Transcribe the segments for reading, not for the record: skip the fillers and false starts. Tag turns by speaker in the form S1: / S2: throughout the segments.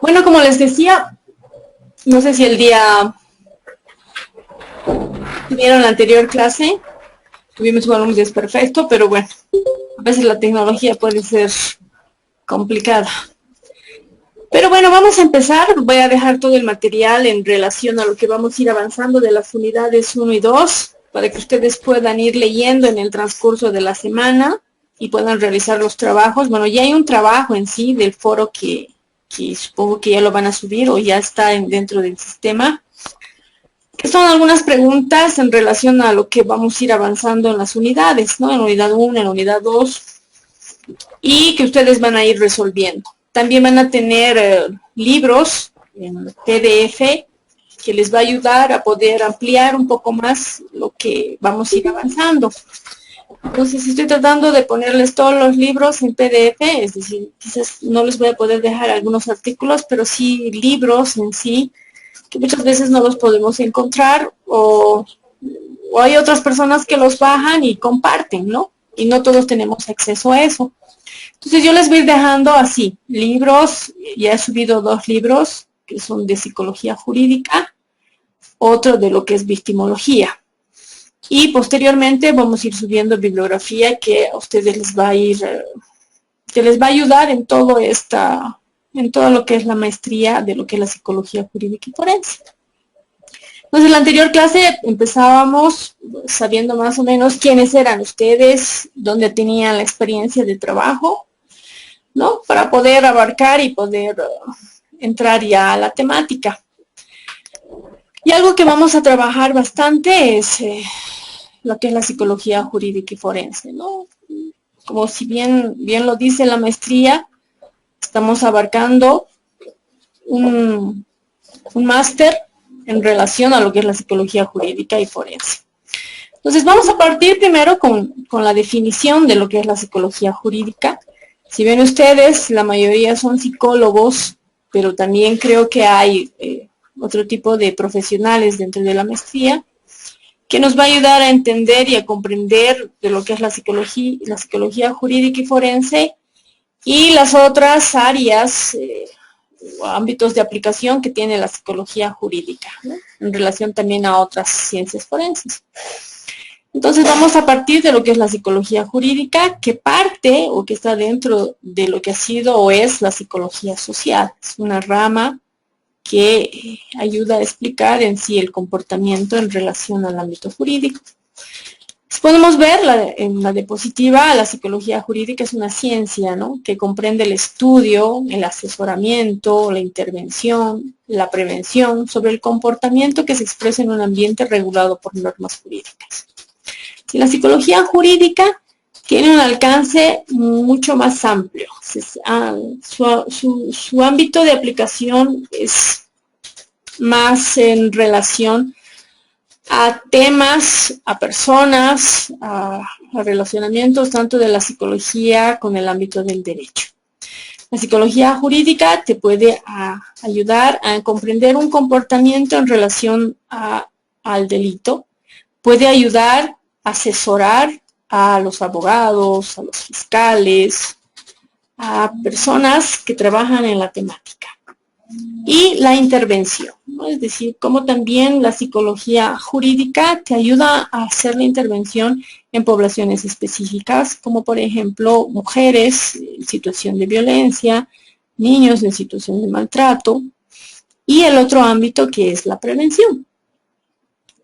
S1: Bueno, como les decía, no sé si el día tuvieron la anterior clase, tuvimos igual un desperfecto, pero bueno, a veces la tecnología puede ser complicada. Pero bueno, vamos a empezar. Voy a dejar todo el material en relación a lo que vamos a ir avanzando de las unidades 1 y 2, para que ustedes puedan ir leyendo en el transcurso de la semana y puedan realizar los trabajos. Bueno, ya hay un trabajo en sí del foro que supongo que ya lo van a subir o ya está dentro del sistema, que son algunas preguntas en relación a lo que vamos a ir avanzando en las unidades, ¿no? En la unidad 1, en la unidad 2, y que ustedes van a ir resolviendo. También van a tener libros en PDF que les va a ayudar a poder ampliar un poco más lo que vamos a ir avanzando. Entonces estoy tratando de ponerles todos los libros en PDF, es decir, quizás no les voy a poder dejar algunos artículos, pero sí libros en sí, que muchas veces no los podemos encontrar o hay otras personas que los bajan y comparten, ¿no? Y no todos tenemos acceso a eso. Entonces yo les voy a ir dejando así, libros, ya he subido 2 libros que son de psicología jurídica, otro de lo que es victimología. Y posteriormente vamos a ir subiendo bibliografía que a ustedes les va a ir, que les va a ayudar en todo lo que es la maestría de lo que es la psicología jurídica y forense. Entonces, en la anterior clase empezábamos sabiendo más o menos quiénes eran ustedes, dónde tenían la experiencia de trabajo, ¿no? Para poder abarcar y poder entrar ya a la temática. Y algo que vamos a trabajar bastante es lo que es la psicología jurídica y forense, ¿no? Como si bien lo dice la maestría, estamos abarcando un máster en relación a lo que es la psicología jurídica y forense. Entonces vamos a partir primero con la definición de lo que es la psicología jurídica. Si ven ustedes, la mayoría son psicólogos, pero también creo que hay otro tipo de profesionales dentro de la maestría que nos va a ayudar a entender y a comprender de lo que es la psicología jurídica y forense y las otras áreas o ámbitos de aplicación que tiene la psicología jurídica, ¿no? En relación también a otras ciencias forenses. Entonces vamos a partir de lo que es la psicología jurídica, que parte o que está dentro de lo que ha sido o es la psicología social. Es una rama que ayuda a explicar en sí el comportamiento en relación al ámbito jurídico. Podemos ver en la diapositiva, la psicología jurídica es una ciencia, ¿no?, que comprende el estudio, el asesoramiento, la intervención, la prevención sobre el comportamiento que se expresa en un ambiente regulado por normas jurídicas. Y la psicología jurídica tiene un alcance mucho más amplio. Su ámbito de aplicación es más en relación a temas, a personas, a relacionamientos tanto de la psicología con el ámbito del derecho. La psicología jurídica te puede ayudar a comprender un comportamiento en relación al delito, puede ayudar a asesorar a los abogados, a los fiscales, a personas que trabajan en la temática. Y la intervención, ¿no? Es decir, como también la psicología jurídica te ayuda a hacer la intervención en poblaciones específicas, como por ejemplo mujeres en situación de violencia, niños en situación de maltrato, y el otro ámbito que es la prevención,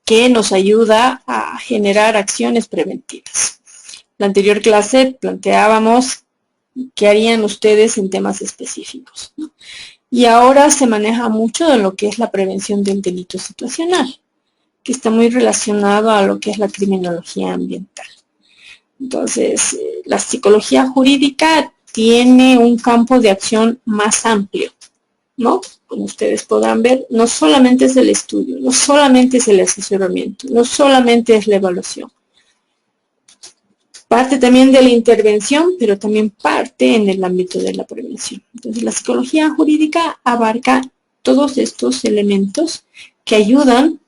S1: que nos ayuda a generar acciones preventivas. La anterior clase planteábamos qué harían ustedes en temas específicos, ¿no? Y ahora se maneja mucho de lo que es la prevención del delito situacional, que está muy relacionado a lo que es la criminología ambiental. Entonces, la psicología jurídica tiene un campo de acción más amplio, ¿no? Como ustedes podrán ver, no solamente es el estudio, no solamente es el asesoramiento, no solamente es la evaluación. Parte también de la intervención, pero también parte en el ámbito de la prevención. Entonces, la psicología jurídica abarca todos estos elementos que ayudan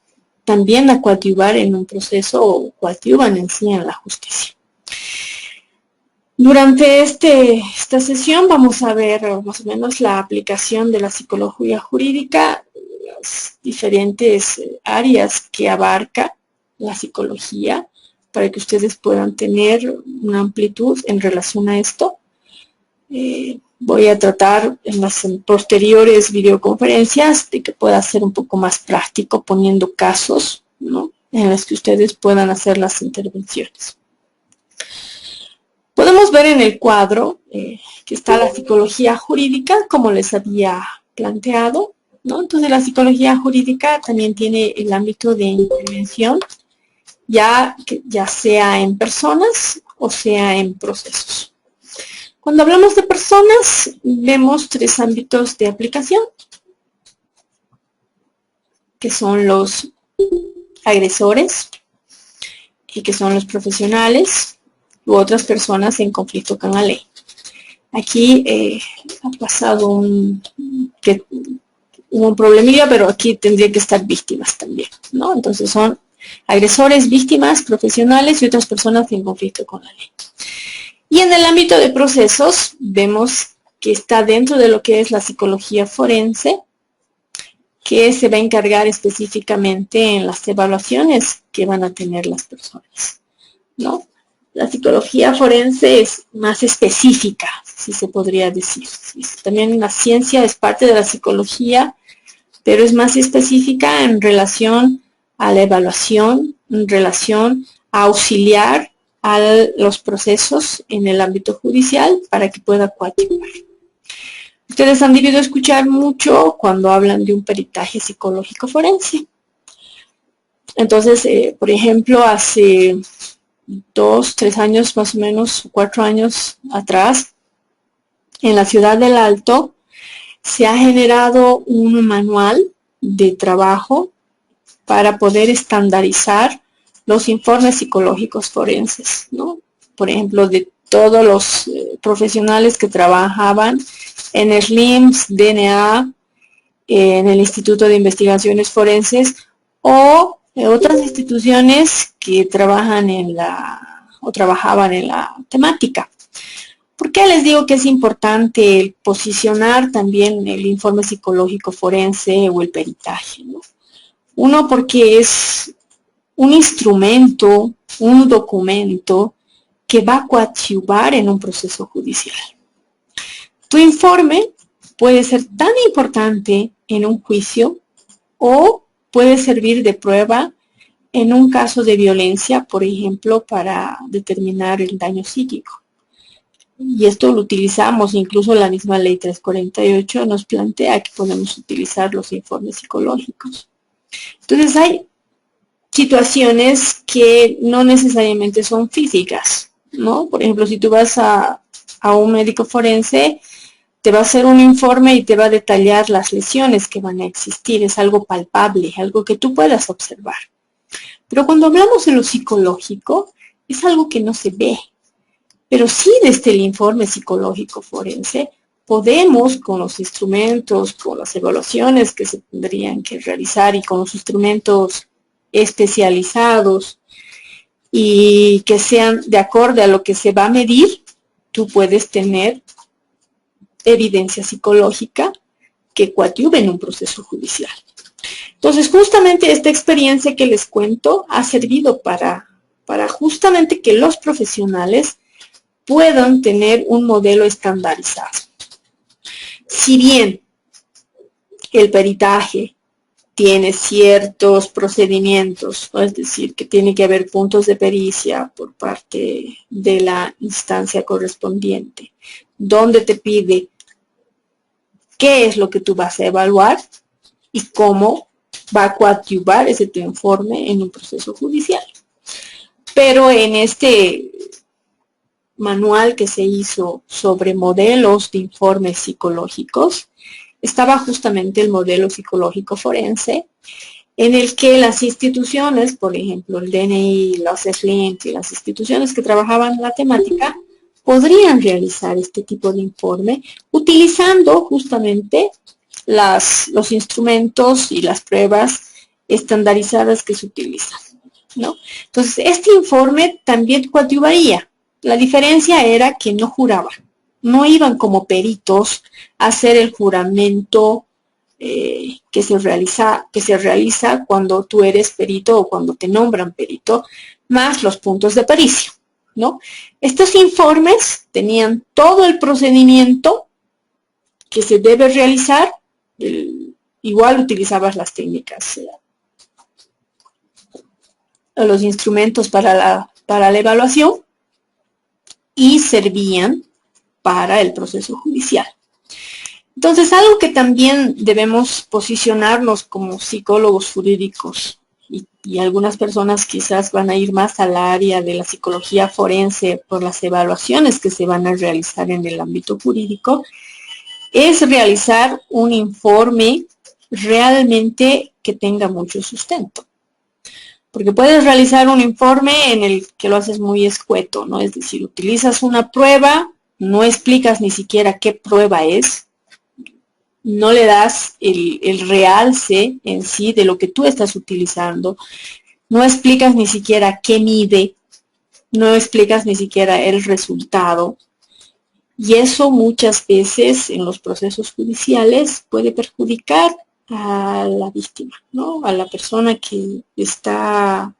S1: también a coadyuvar en un proceso o coadyuvan en sí en la justicia. Durante esta sesión vamos a ver más o menos la aplicación de la psicología jurídica, las diferentes áreas que abarca la psicología, para que ustedes puedan tener una amplitud en relación a esto. Voy a tratar en las posteriores videoconferencias de que pueda ser un poco más práctico, poniendo casos, ¿no?, en los que ustedes puedan hacer las intervenciones. Podemos ver en el cuadro que está la psicología jurídica, como les había planteado, ¿no? Entonces la psicología jurídica también tiene el ámbito de intervención, ya sea en personas o sea en procesos. Cuando hablamos de personas, vemos tres ámbitos de aplicación, que son los agresores y que son los profesionales u otras personas en conflicto con la ley. Aquí ha pasado hubo un problemilla, pero aquí tendría que estar víctimas también, ¿no? Entonces son agresores, víctimas, profesionales y otras personas en conflicto con la ley. Y en el ámbito de procesos, vemos que está dentro de lo que es la psicología forense, que se va a encargar específicamente en las evaluaciones que van a tener las personas, ¿no? La psicología forense es más específica, si se podría decir. También la ciencia es parte de la psicología, pero es más específica en relación a la evaluación, en relación a auxiliar a los procesos en el ámbito judicial para que pueda coadyuvar. Ustedes han debido escuchar mucho cuando hablan de un peritaje psicológico forense. Entonces, por ejemplo, hace 2, 3 años más o menos, 4 años atrás, en la ciudad del Alto, se ha generado un manual de trabajo para poder estandarizar los informes psicológicos forenses, ¿no? Por ejemplo, de todos los profesionales que trabajaban en el IMSS, DNA, en el Instituto de Investigaciones Forenses o otras instituciones que trabajaban en la temática. ¿Por qué les digo que es importante posicionar también el informe psicológico forense o el peritaje, ¿no? Uno, porque es un instrumento, un documento que va a coadyuvar en un proceso judicial. Tu informe puede ser tan importante en un juicio o puede servir de prueba en un caso de violencia, por ejemplo, para determinar el daño psíquico. Y esto lo utilizamos, incluso la misma ley 348 nos plantea que podemos utilizar los informes psicológicos. Entonces hay situaciones que no necesariamente son físicas, ¿no? Por ejemplo, si tú vas a un médico forense, te va a hacer un informe y te va a detallar las lesiones que van a existir. Es algo palpable, algo que tú puedas observar. Pero cuando hablamos de lo psicológico, es algo que no se ve. Pero sí, desde el informe psicológico forense, podemos, con los instrumentos, con las evaluaciones que se tendrían que realizar y con los instrumentos especializados y que sean de acorde a lo que se va a medir, tú puedes tener evidencia psicológica que coadyuve en un proceso judicial. Entonces, justamente esta experiencia que les cuento ha servido para justamente que los profesionales puedan tener un modelo estandarizado. Si bien el peritaje tiene ciertos procedimientos, ¿no? Es decir, que tiene que haber puntos de pericia por parte de la instancia correspondiente, donde te pide qué es lo que tú vas a evaluar y cómo va a coadyuvar ese tu informe en un proceso judicial. Pero en este manual que se hizo sobre modelos de informes psicológicos, estaba justamente el modelo psicológico forense, en el que las instituciones, por ejemplo el DNI, los SLINT y las instituciones que trabajaban en la temática, podrían realizar este tipo de informe utilizando justamente los instrumentos y las pruebas estandarizadas que se utilizan, ¿no? Entonces, este informe también coadyuvaría La diferencia era que no juraban, no iban como peritos a hacer el juramento que se realiza cuando tú eres perito o cuando te nombran perito, más los puntos de pericia, ¿no? Estos informes tenían todo el procedimiento que se debe realizar, igual utilizabas las técnicas, los instrumentos para la evaluación y servían para el proceso judicial. Entonces, algo que también debemos posicionarnos como psicólogos jurídicos, y algunas personas quizás van a ir más al área de la psicología forense por las evaluaciones que se van a realizar en el ámbito jurídico, es realizar un informe realmente que tenga mucho sustento. Porque puedes realizar un informe en el que lo haces muy escueto, ¿no? Es decir, utilizas una prueba, no explicas ni siquiera qué prueba es, no le das el realce en sí de lo que tú estás utilizando, no explicas ni siquiera qué mide, no explicas ni siquiera el resultado. Y eso muchas veces en los procesos judiciales puede perjudicar a la víctima, ¿no? A la persona que está,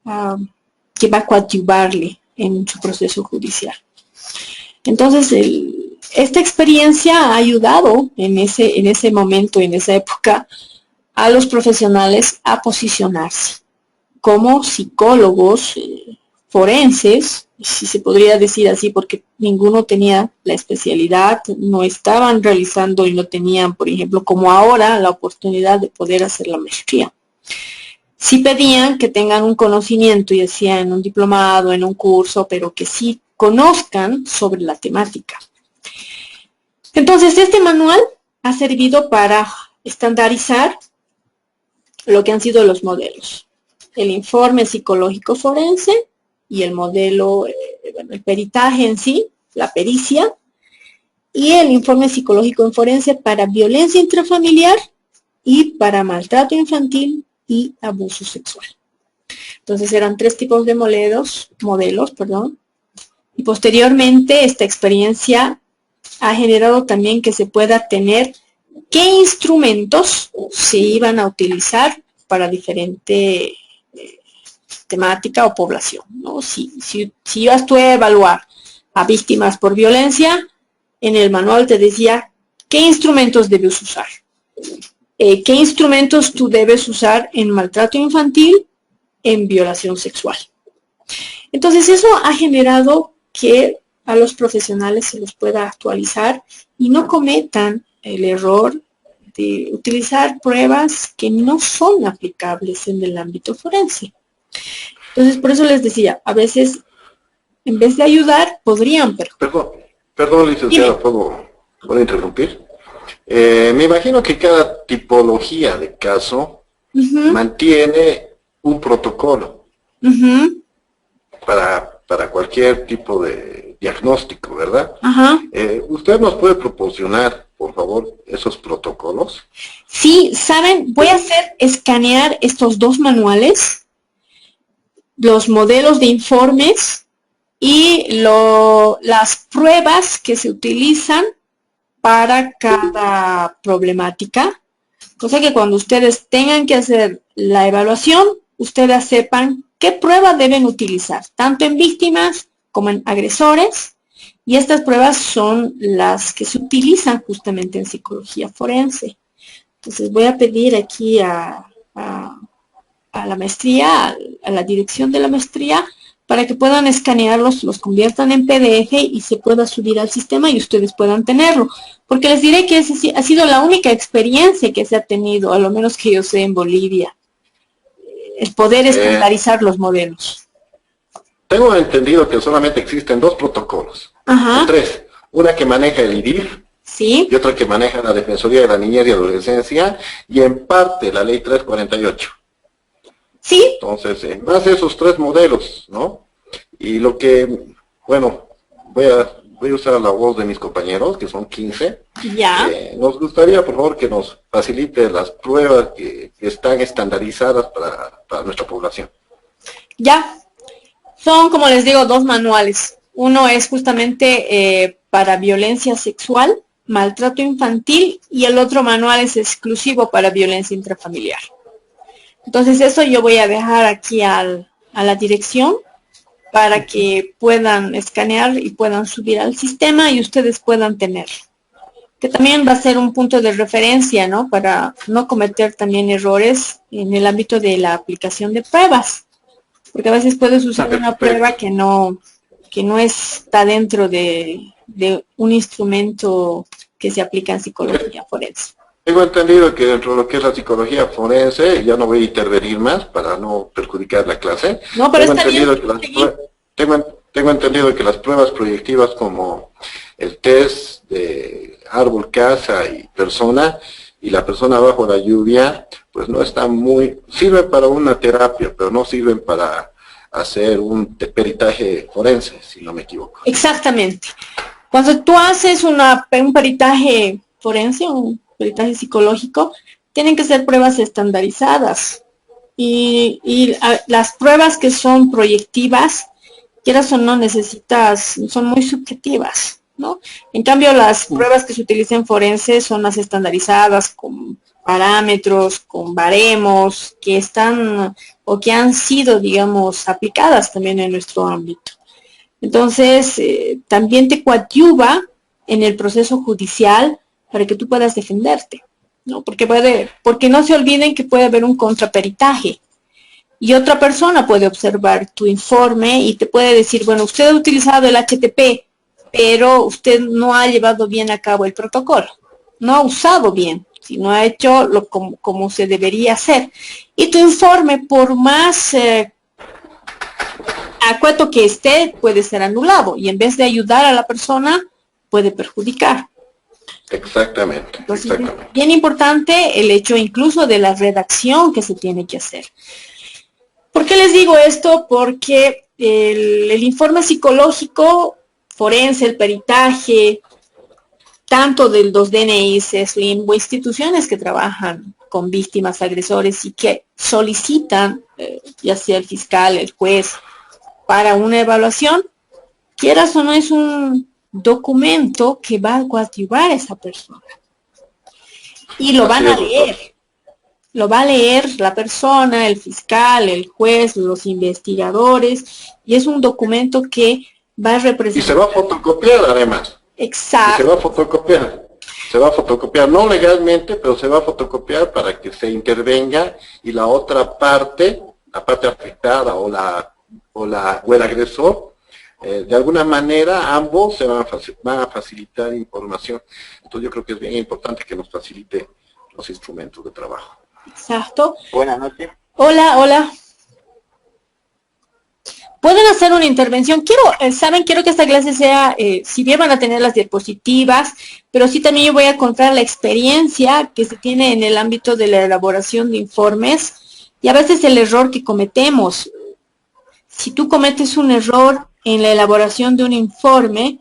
S1: que va a coadyuvarle en su proceso judicial. Entonces, esta experiencia ha ayudado en ese momento, en esa época, a los profesionales a posicionarse como psicólogos forenses, si se podría decir así, porque ninguno tenía la especialidad, no estaban realizando y no tenían, por ejemplo, como ahora, la oportunidad de poder hacer la maestría. Sí pedían que tengan un conocimiento, ya sea en un diplomado, en un curso, pero que sí conozcan sobre la temática. Entonces, este manual ha servido para estandarizar lo que han sido los modelos. El informe psicológico forense y el modelo, el peritaje en sí, la pericia, y el informe psicológico en forense para violencia intrafamiliar y para maltrato infantil y abuso sexual. Entonces eran 3 tipos de modelos, y posteriormente esta experiencia ha generado también que se pueda tener qué instrumentos se iban a utilizar para diferente temática o población, ¿no? Si ibas tú a evaluar a víctimas por violencia, en el manual te decía qué instrumentos debes usar, qué instrumentos tú debes usar en maltrato infantil, en violación sexual. Entonces eso ha generado que a los profesionales se los pueda actualizar y no cometan el error de utilizar pruebas que no son aplicables en el ámbito forense. Entonces, por eso les decía, a veces, en vez de ayudar, podrían perjudicar.
S2: Perdón, licenciada, ¿puedo interrumpir? Me imagino que cada tipología de caso mantiene un protocolo para cualquier tipo de diagnóstico, ¿verdad? ¿Usted nos puede proporcionar, por favor, esos protocolos?
S1: Sí, ¿saben? Voy a escanear estos 2 manuales, los modelos de informes y las pruebas que se utilizan para cada problemática, cosa que cuando ustedes tengan que hacer la evaluación, ustedes sepan qué prueba deben utilizar, tanto en víctimas como en agresores, y estas pruebas son las que se utilizan justamente en psicología forense. Entonces voy a pedir aquí a la maestría, a la dirección de la maestría, para que puedan escanearlos, los conviertan en PDF y se pueda subir al sistema y ustedes puedan tenerlo. Porque les diré que esa ha sido la única experiencia que se ha tenido, a lo menos que yo sé, en Bolivia, el poder estandarizar los modelos.
S2: Tengo entendido que solamente existen 2 protocolos, o 3. Una que maneja el IDIF,
S1: ¿sí?,
S2: y otra que maneja la Defensoría de la Niñez y Adolescencia, y en parte la Ley 348.
S1: Sí.
S2: Entonces, en base a esos 3 modelos, ¿no? Y lo que, bueno, voy a usar la voz de mis compañeros, que son 15.
S1: Ya.
S2: Nos gustaría, por favor, que nos facilite las pruebas que están estandarizadas para nuestra población.
S1: Ya. Son, como les digo, 2 manuales. Uno es justamente para violencia sexual, maltrato infantil, y el otro manual es exclusivo para violencia intrafamiliar. Entonces eso yo voy a dejar aquí a la dirección para que puedan escanear y puedan subir al sistema y ustedes puedan tener. Que también va a ser un punto de referencia, ¿no? Para no cometer también errores en el ámbito de la aplicación de pruebas. Porque a veces puede suceder una prueba que no está dentro de un instrumento que se aplica en psicología forense.
S2: Tengo entendido que dentro de lo que es la psicología forense, ya no voy a intervenir más para no perjudicar la clase.
S1: No, pero
S2: tengo
S1: está
S2: entendido
S1: bien.
S2: tengo entendido que las pruebas proyectivas como el test de árbol, casa y persona, y la persona bajo la lluvia, pues no están sirven para una terapia, pero no sirven para hacer un peritaje forense, si no me equivoco.
S1: Exactamente. Cuando tú haces un peritaje forense, un peritaje psicológico, tienen que ser pruebas estandarizadas. Y las pruebas que son proyectivas, quieras o no, son muy subjetivas, ¿no? En cambio, las pruebas que se utilizan en forense son más estandarizadas, con parámetros, con baremos, que están o que han sido, digamos, aplicadas también en nuestro ámbito. Entonces, también te coadyuva en el proceso judicial para que tú puedas defenderte, ¿no? Porque no se olviden que puede haber un contraperitaje y otra persona puede observar tu informe y te puede decir, bueno, usted ha utilizado el HTP, pero usted no ha llevado bien a cabo el protocolo, no ha usado bien, si no ha hecho como se debería hacer. Y tu informe, por más acueto que esté, puede ser anulado y en vez de ayudar a la persona, puede perjudicar.
S2: Exactamente.
S1: Entonces, exactamente. Es bien importante el hecho incluso de la redacción que se tiene que hacer. ¿Por qué les digo esto? Porque el informe psicológico forense, el peritaje, tanto de los DNIs, SLIM o instituciones que trabajan con víctimas, agresores y que solicitan, ya sea el fiscal, el juez, para una evaluación, quieras o no, es un documento que va a coadyuvar a esa persona. Y lo van a leer. Lo va a leer la persona, el fiscal, el juez, los investigadores, y es un documento que va a representar...
S2: Y se va a fotocopiar además.
S1: Exacto.
S2: Y se va a fotocopiar. Se va a fotocopiar, no legalmente, pero se va a fotocopiar para que se intervenga y la otra parte, la parte afectada o el agresor, de alguna manera ambos se van a facilitar información. Entonces yo creo que es bien importante que nos facilite los instrumentos de trabajo.
S1: Exacto.
S3: Buenas noches.
S1: Hola, hola. Pueden hacer una intervención. Quiero que esta clase sea, si bien van a tener las diapositivas, pero sí también yo voy a contar la experiencia que se tiene en el ámbito de la elaboración de informes y a veces el error que cometemos. Si tú cometes un error en la elaboración de un informe,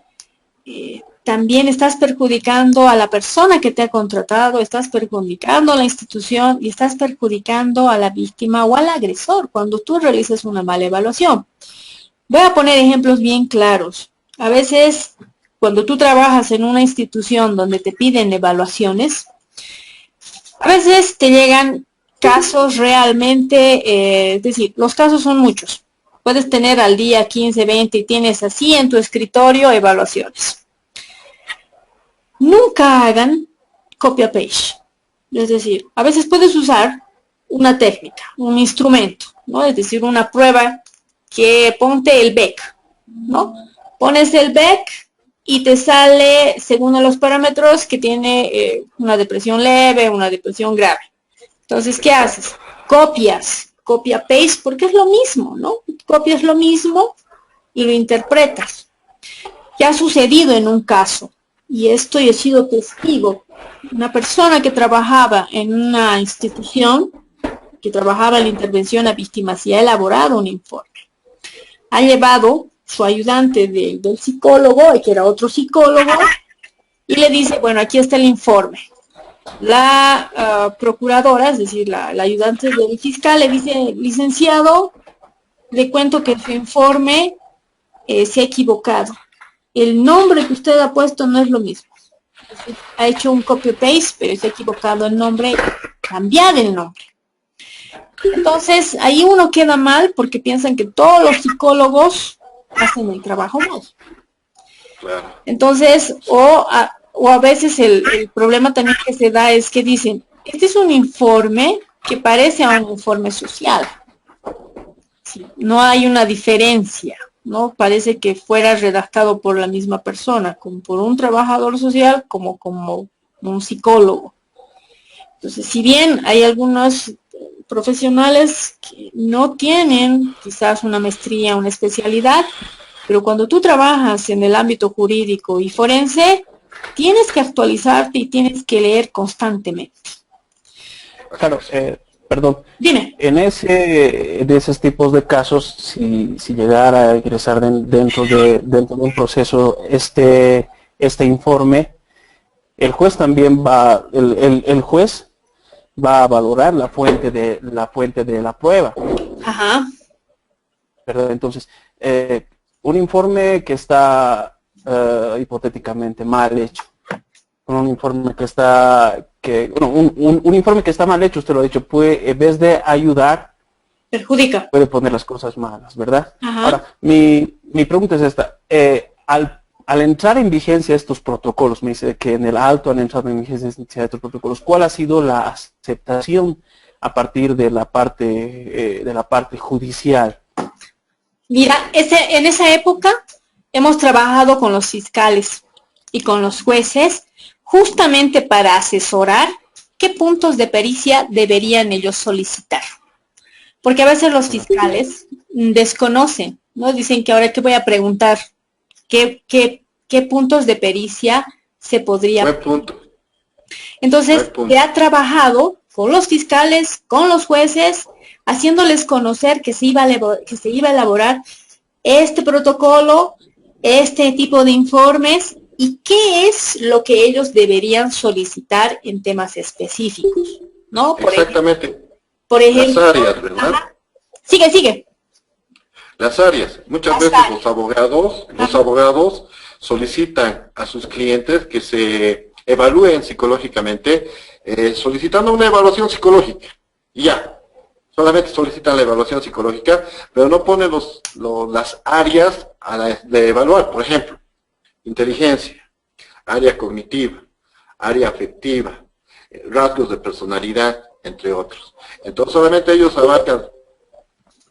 S1: también estás perjudicando a la persona que te ha contratado, estás perjudicando a la institución y estás perjudicando a la víctima o al agresor cuando tú realizas una mala evaluación. Voy a poner ejemplos bien claros. A veces, cuando tú trabajas en una institución donde te piden evaluaciones, a veces te llegan casos realmente, es decir, los casos son muchos. Puedes tener al día 15, 20 y tienes así en tu escritorio evaluaciones. Nunca hagan copy-paste. Es decir, a veces puedes usar una técnica, un instrumento, ¿no? Es decir, una prueba que ponte el BEC, ¿no? Pones el BEC y te sale, según los parámetros, que tiene una depresión leve, una depresión grave. Entonces, ¿qué haces? Copia-paste, porque es lo mismo, ¿no? Copias lo mismo y lo interpretas. ¿Qué ha sucedido en un caso? Y esto yo he sido testigo. Una persona que trabajaba en una institución, que trabajaba en la intervención a víctimas y ha elaborado un informe. Ha llevado su ayudante del psicólogo, que era otro psicólogo, y le dice, bueno, aquí está el informe. La procuradora, es decir, la ayudante del fiscal, le dice, licenciado, le cuento que su informe se ha equivocado. El nombre que usted ha puesto no es lo mismo. Ha hecho un copy-paste, pero se ha equivocado el nombre, cambiar el nombre. Entonces, ahí uno queda mal porque piensan que todos los psicólogos hacen el trabajo mal.
S2: Claro.
S1: Entonces, o a veces el problema también que se da es que dicen, este es un informe que parece a un informe social. Sí, no hay una diferencia, ¿no? Parece que fuera redactado por la misma persona, como por un trabajador social, como un psicólogo. Entonces, si bien hay algunos profesionales que no tienen quizás una maestría, una especialidad, pero cuando tú trabajas en el ámbito jurídico y forense, tienes que actualizarte y tienes que leer constantemente.
S3: Claro, perdón.
S1: Dime.
S3: De esos tipos de casos, si llegara a ingresar dentro de un proceso este informe, el juez también el juez va a valorar la fuente de la prueba.
S1: Ajá.
S3: ¿Verdad? Entonces, un informe que está hipotéticamente mal hecho, un informe que está un informe que está mal hecho, usted lo ha dicho, puede, en vez de ayudar,
S1: perjudica,
S3: puede poner las cosas malas, ¿verdad?
S1: Ajá.
S3: Ahora, mi pregunta es esta: al entrar en vigencia estos protocolos, me dice que en el alto han entrado en vigencia estos protocolos, ¿cuál ha sido la aceptación a partir de la parte judicial?
S1: Mira, en esa época hemos trabajado con los fiscales y con los jueces justamente para asesorar qué puntos de pericia deberían ellos solicitar. Porque a veces los fiscales desconocen, ¿no? Dicen que ahora que voy a preguntar qué puntos de pericia se podría...
S2: Buen punto.
S1: Entonces, se ha trabajado con los fiscales, con los jueces, haciéndoles conocer que se iba a elaborar este protocolo, este tipo de informes y qué es lo que ellos deberían solicitar en temas específicos, ¿no?
S2: Exactamente.
S1: Por ejemplo,
S2: las áreas, ¿verdad?
S1: Ajá. Sigue.
S2: Las áreas. Muchas veces los abogados solicitan a sus clientes que se evalúen psicológicamente, solicitando una evaluación psicológica. Y ya. Solamente solicitan la evaluación psicológica, pero no ponen las áreas de evaluar. Por ejemplo, inteligencia, área cognitiva, área afectiva, rasgos de personalidad, entre otros. Entonces solamente ellos abarcan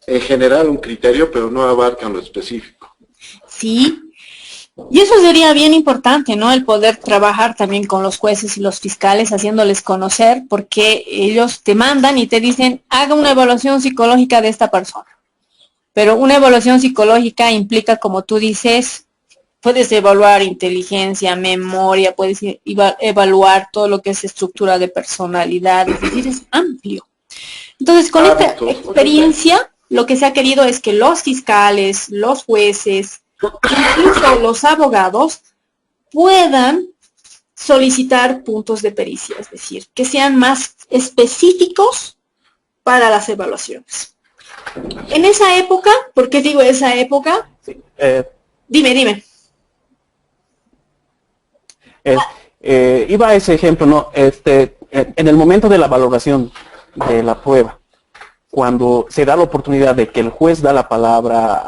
S2: en general un criterio, pero no abarcan lo específico.
S1: Sí. Y eso sería bien importante, ¿no? El poder trabajar también con los jueces y los fiscales, haciéndoles conocer, porque ellos te mandan y te dicen, haga una evaluación psicológica de esta persona. Pero una evaluación psicológica implica, como tú dices, puedes evaluar inteligencia, memoria, puedes evaluar todo lo que es estructura de personalidad, es decir, es amplio. Entonces, con esta experiencia, lo que se ha querido es que los fiscales, los jueces, incluso los abogados puedan solicitar puntos de pericia, es decir, que sean más específicos para las evaluaciones. En esa época, ¿por qué digo esa época?
S3: Sí,
S1: Dime.
S3: Iba a ese ejemplo, ¿no? En el momento de la valoración de la prueba, cuando se da la oportunidad de que el juez da la palabra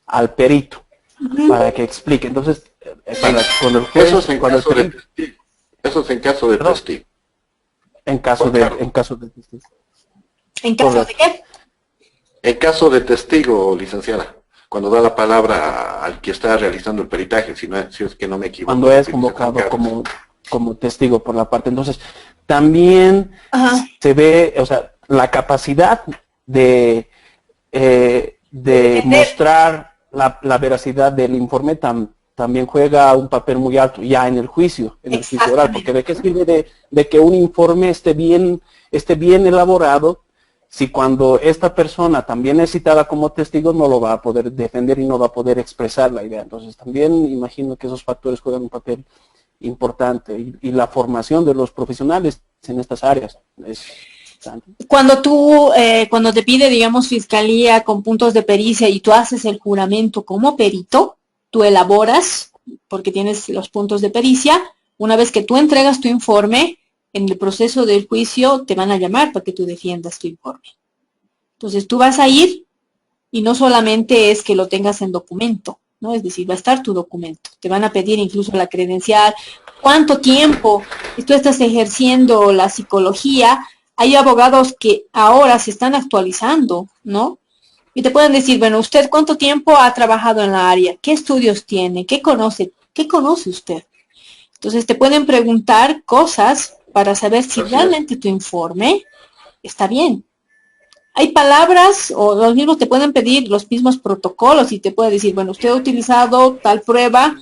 S3: al perito para que explique. Entonces, cuando el juez...
S2: Eso es en caso de testigo. Eso es en caso de testigo.
S3: En caso de testigo.
S1: ¿En caso de qué?
S2: En caso de testigo, licenciada, cuando da la palabra al que está realizando el peritaje, si es que no me equivoco.
S3: Cuando es convocado como testigo por la parte. Entonces, también se ve, o sea, la capacidad de mostrar la veracidad del informe también juega un papel muy alto ya en el juicio oral, porque de qué sirve de que un informe esté bien elaborado si cuando esta persona también es citada como testigo no lo va a poder defender y no va a poder expresar la idea. Entonces también imagino que esos factores juegan un papel importante y la formación de los profesionales en estas áreas es
S1: Cuando te pide, digamos, fiscalía con puntos de pericia y tú haces el juramento como perito, tú elaboras, porque tienes los puntos de pericia, una vez que tú entregas tu informe, en el proceso del juicio te van a llamar para que tú defiendas tu informe. Entonces tú vas a ir y no solamente es que lo tengas en documento, ¿no? Es decir, va a estar tu documento. Te van a pedir incluso la credencial, cuánto tiempo tú estás ejerciendo la psicología. Hay abogados que ahora se están actualizando, ¿no? Y te pueden decir, bueno, ¿usted cuánto tiempo ha trabajado en la área? ¿Qué estudios tiene? ¿Qué conoce? ¿Qué conoce usted? Entonces te pueden preguntar cosas para saber si realmente tu informe está bien. Hay palabras, o los mismos te pueden pedir los mismos protocolos y te puede decir, bueno, usted ha utilizado tal prueba,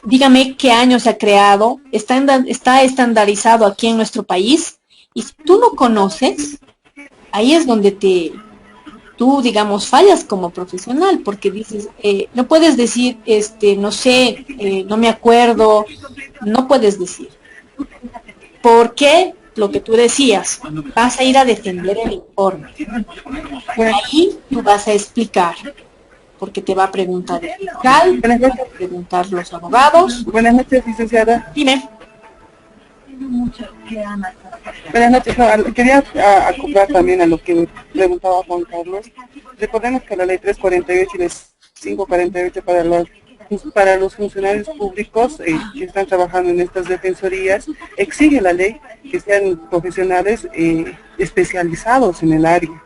S1: dígame qué año se ha creado, está estandarizado aquí en nuestro país. Y si tú no conoces, ahí es donde tú, digamos, fallas como profesional, porque dices, no puedes decir, no sé, no me acuerdo, no puedes decir. Porque lo que tú decías, vas a ir a defender el informe. Ahí tú vas a explicar, porque te va a preguntar el fiscal, te va a preguntar los abogados.
S4: Buenas noches, licenciada.
S1: Dime.
S4: Buenas noches. No, quería acoplar también a lo que preguntaba Juan Carlos. Recordemos que la ley 348 y la 548 para los funcionarios públicos que están trabajando en estas defensorías, exige la ley que sean profesionales especializados en el área.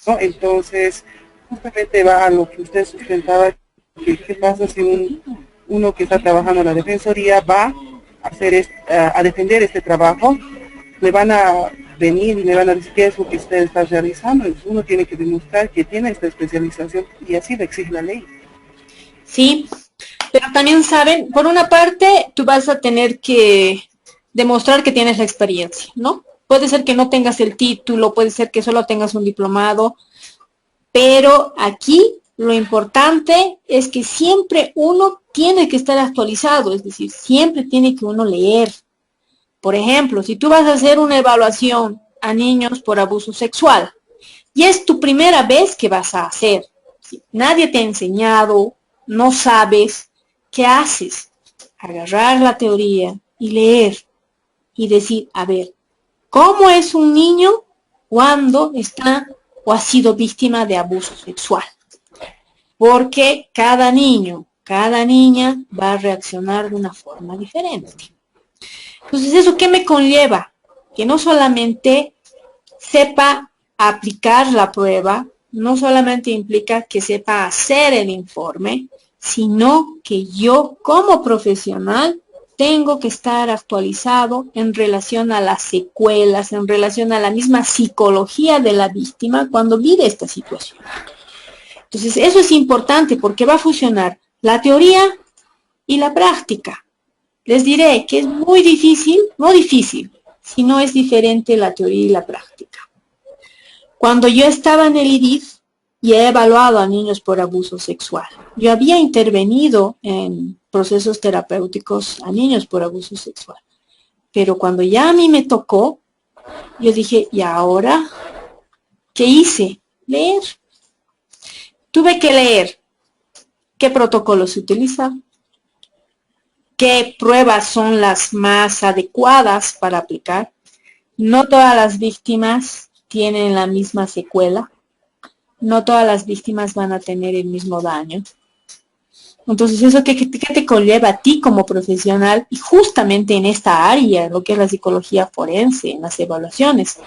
S4: ¿No? Entonces, justamente va a lo que usted sustentaba, ¿qué pasa si uno que está trabajando en la defensoría va a defender este trabajo? Le van a venir y le van a decir qué es lo que usted está realizando. Entonces uno tiene que demostrar que tiene esta especialización y así le exige la ley.
S1: Sí, pero también saben, por una parte, tú vas a tener que demostrar que tienes la experiencia, ¿no? Puede ser que no tengas el título, puede ser que solo tengas un diplomado, pero aquí lo importante es que siempre uno tiene que estar actualizado, es decir, siempre tiene que uno leer. Por ejemplo, si tú vas a hacer una evaluación a niños por abuso sexual y es tu primera vez que vas a hacer, nadie te ha enseñado, no sabes, ¿qué haces? Agarrar la teoría y leer y decir, a ver, ¿cómo es un niño cuando está o ha sido víctima de abuso sexual? Porque cada niño, cada niña va a reaccionar de una forma diferente. Entonces, ¿eso qué me conlleva? Que no solamente sepa aplicar la prueba, no solamente implica que sepa hacer el informe, sino que yo como profesional tengo que estar actualizado en relación a las secuelas, en relación a la misma psicología de la víctima cuando vive esta situación. Entonces, eso es importante porque va a fusionar la teoría y la práctica. Les diré que es muy difícil, no difícil, sino es diferente la teoría y la práctica. Cuando yo estaba en el IDIF y he evaluado a niños por abuso sexual, yo había intervenido en procesos terapéuticos a niños por abuso sexual. Pero cuando ya a mí me tocó, yo dije, ¿y ahora qué hice? Leer. Tuve que leer qué protocolos se utilizan, qué pruebas son las más adecuadas para aplicar. No todas las víctimas tienen la misma secuela. No todas las víctimas van a tener el mismo daño. Entonces, ¿eso qué te conlleva a ti como profesional? Y justamente en esta área, lo que es la psicología forense, en las evaluaciones,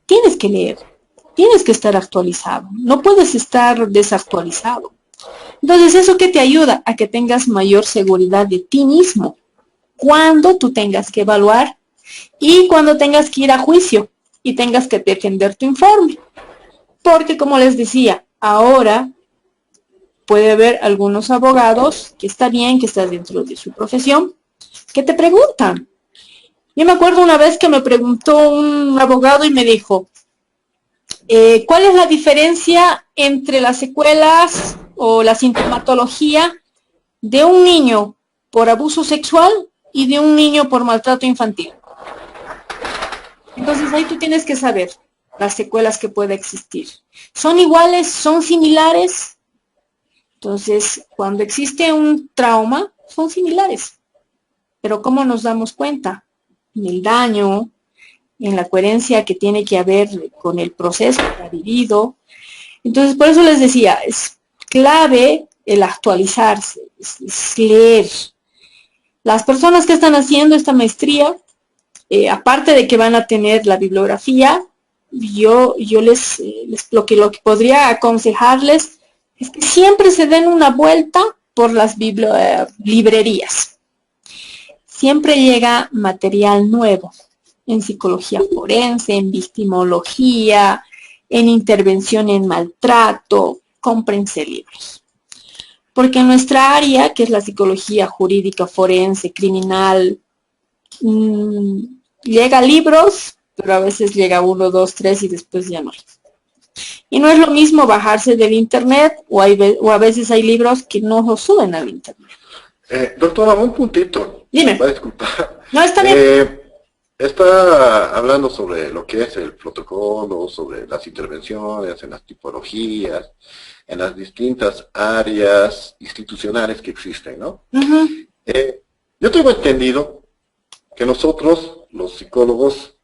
S1: tienes que leer, tienes que estar actualizado. No puedes estar desactualizado. Entonces, ¿eso qué te ayuda? A que tengas mayor seguridad de ti mismo cuando tú tengas que evaluar y cuando tengas que ir a juicio y tengas que defender tu informe. Porque, como les decía, ahora puede haber algunos abogados que está bien, que estás dentro de su profesión, que te preguntan. Yo me acuerdo una vez que me preguntó un abogado y me dijo, ¿cuál es la diferencia entre las secuelas o la sintomatología de un niño por abuso sexual y de un niño por maltrato infantil? Entonces ahí tú tienes que saber las secuelas que puede existir. ¿Son iguales? ¿Son similares? Entonces, cuando existe un trauma, son similares. Pero ¿cómo nos damos cuenta? En el daño, en la coherencia que tiene que haber con el proceso que ha vivido. Entonces, por eso les decía, es clave el actualizarse, es leer. Las personas que están haciendo esta maestría, aparte de que van a tener la bibliografía, yo lo que podría aconsejarles es que siempre se den una vuelta por las librerías. Siempre llega material nuevo en psicología forense, en victimología, en intervención en maltrato. Cómprense libros. Porque en nuestra área, que es la psicología jurídica forense, criminal, llega libros, pero a veces llega 1, 2, 3 y después ya no. Y no es lo mismo bajarse del internet o a veces hay libros que no lo suben al internet.
S2: Doctora, un puntito.
S1: Dime.
S2: Va a disculpar.
S1: No, está bien.
S2: Está hablando sobre lo que es el protocolo, sobre las intervenciones en las tipologías, en las distintas áreas institucionales que existen, ¿no? Yo tengo entendido que nosotros, los psicólogos,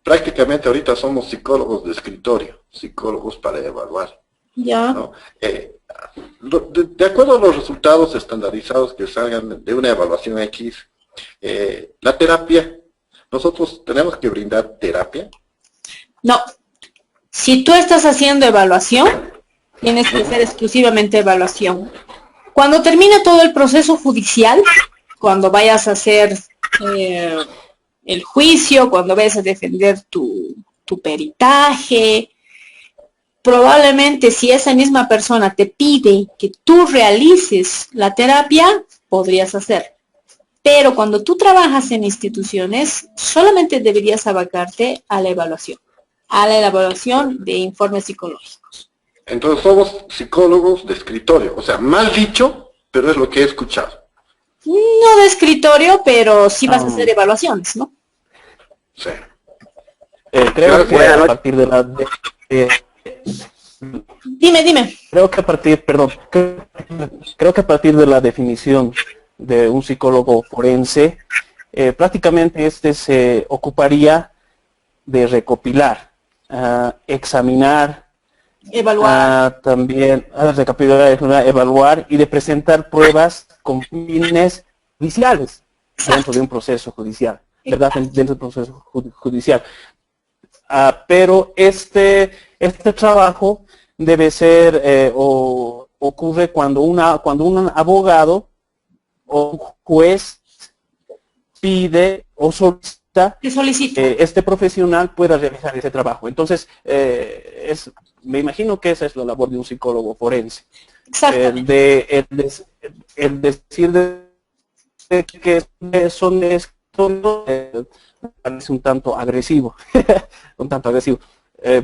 S2: prácticamente ahorita somos psicólogos de escritorio, psicólogos para evaluar.
S1: Ya.
S2: ¿No? De acuerdo a los resultados estandarizados que salgan de una evaluación X, la terapia, nosotros tenemos que brindar terapia.
S1: No. Si tú estás haciendo evaluación, tienes que hacer exclusivamente evaluación. Cuando termine todo el proceso judicial, cuando vayas a hacer el juicio, cuando vayas a defender tu peritaje, probablemente si esa misma persona te pide que tú realices la terapia, podrías hacer. Pero cuando tú trabajas en instituciones, solamente deberías abocarte a la evaluación de informes psicológicos.
S2: Entonces somos psicólogos de escritorio, o sea, mal dicho, pero es lo que he escuchado.
S1: No de escritorio, pero sí vas a hacer evaluaciones, ¿no?
S2: Sí.
S3: Creo que a partir de la...
S1: Dime.
S3: Creo que a partir de la definición de un psicólogo forense, prácticamente este se ocuparía de recopilar, examinar,
S1: Evaluar.
S3: también recapitular, evaluar y de presentar pruebas con fines judiciales dentro de un proceso judicial, ¿verdad? Dentro del proceso judicial. Pero este trabajo debe ser o ocurre cuando un abogado o un juez pide o solicita que este profesional pueda realizar ese trabajo. Entonces, me imagino que esa es la labor de un psicólogo forense. El decir que son esto parece un tanto agresivo,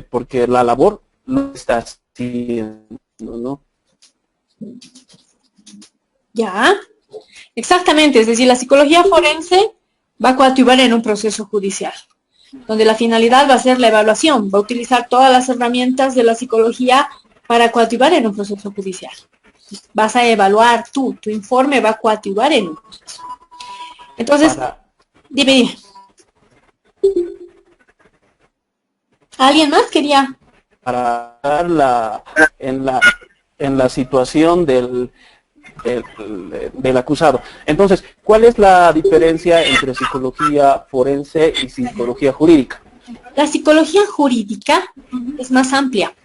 S3: porque la labor no está haciendo, ¿no?
S1: Ya, exactamente, es decir, la psicología forense va a coadyuvar en un proceso judicial, donde la finalidad va a ser la evaluación, va a utilizar todas las herramientas de la psicología para coadyuvar en un proceso judicial. Vas a evaluar tu informe va a coadyuvar en un proceso. Entonces, dime. ¿Alguien más quería?
S3: Para dar en la situación del acusado. Entonces, ¿cuál es la diferencia entre psicología forense y psicología jurídica?
S1: La psicología jurídica es más amplia.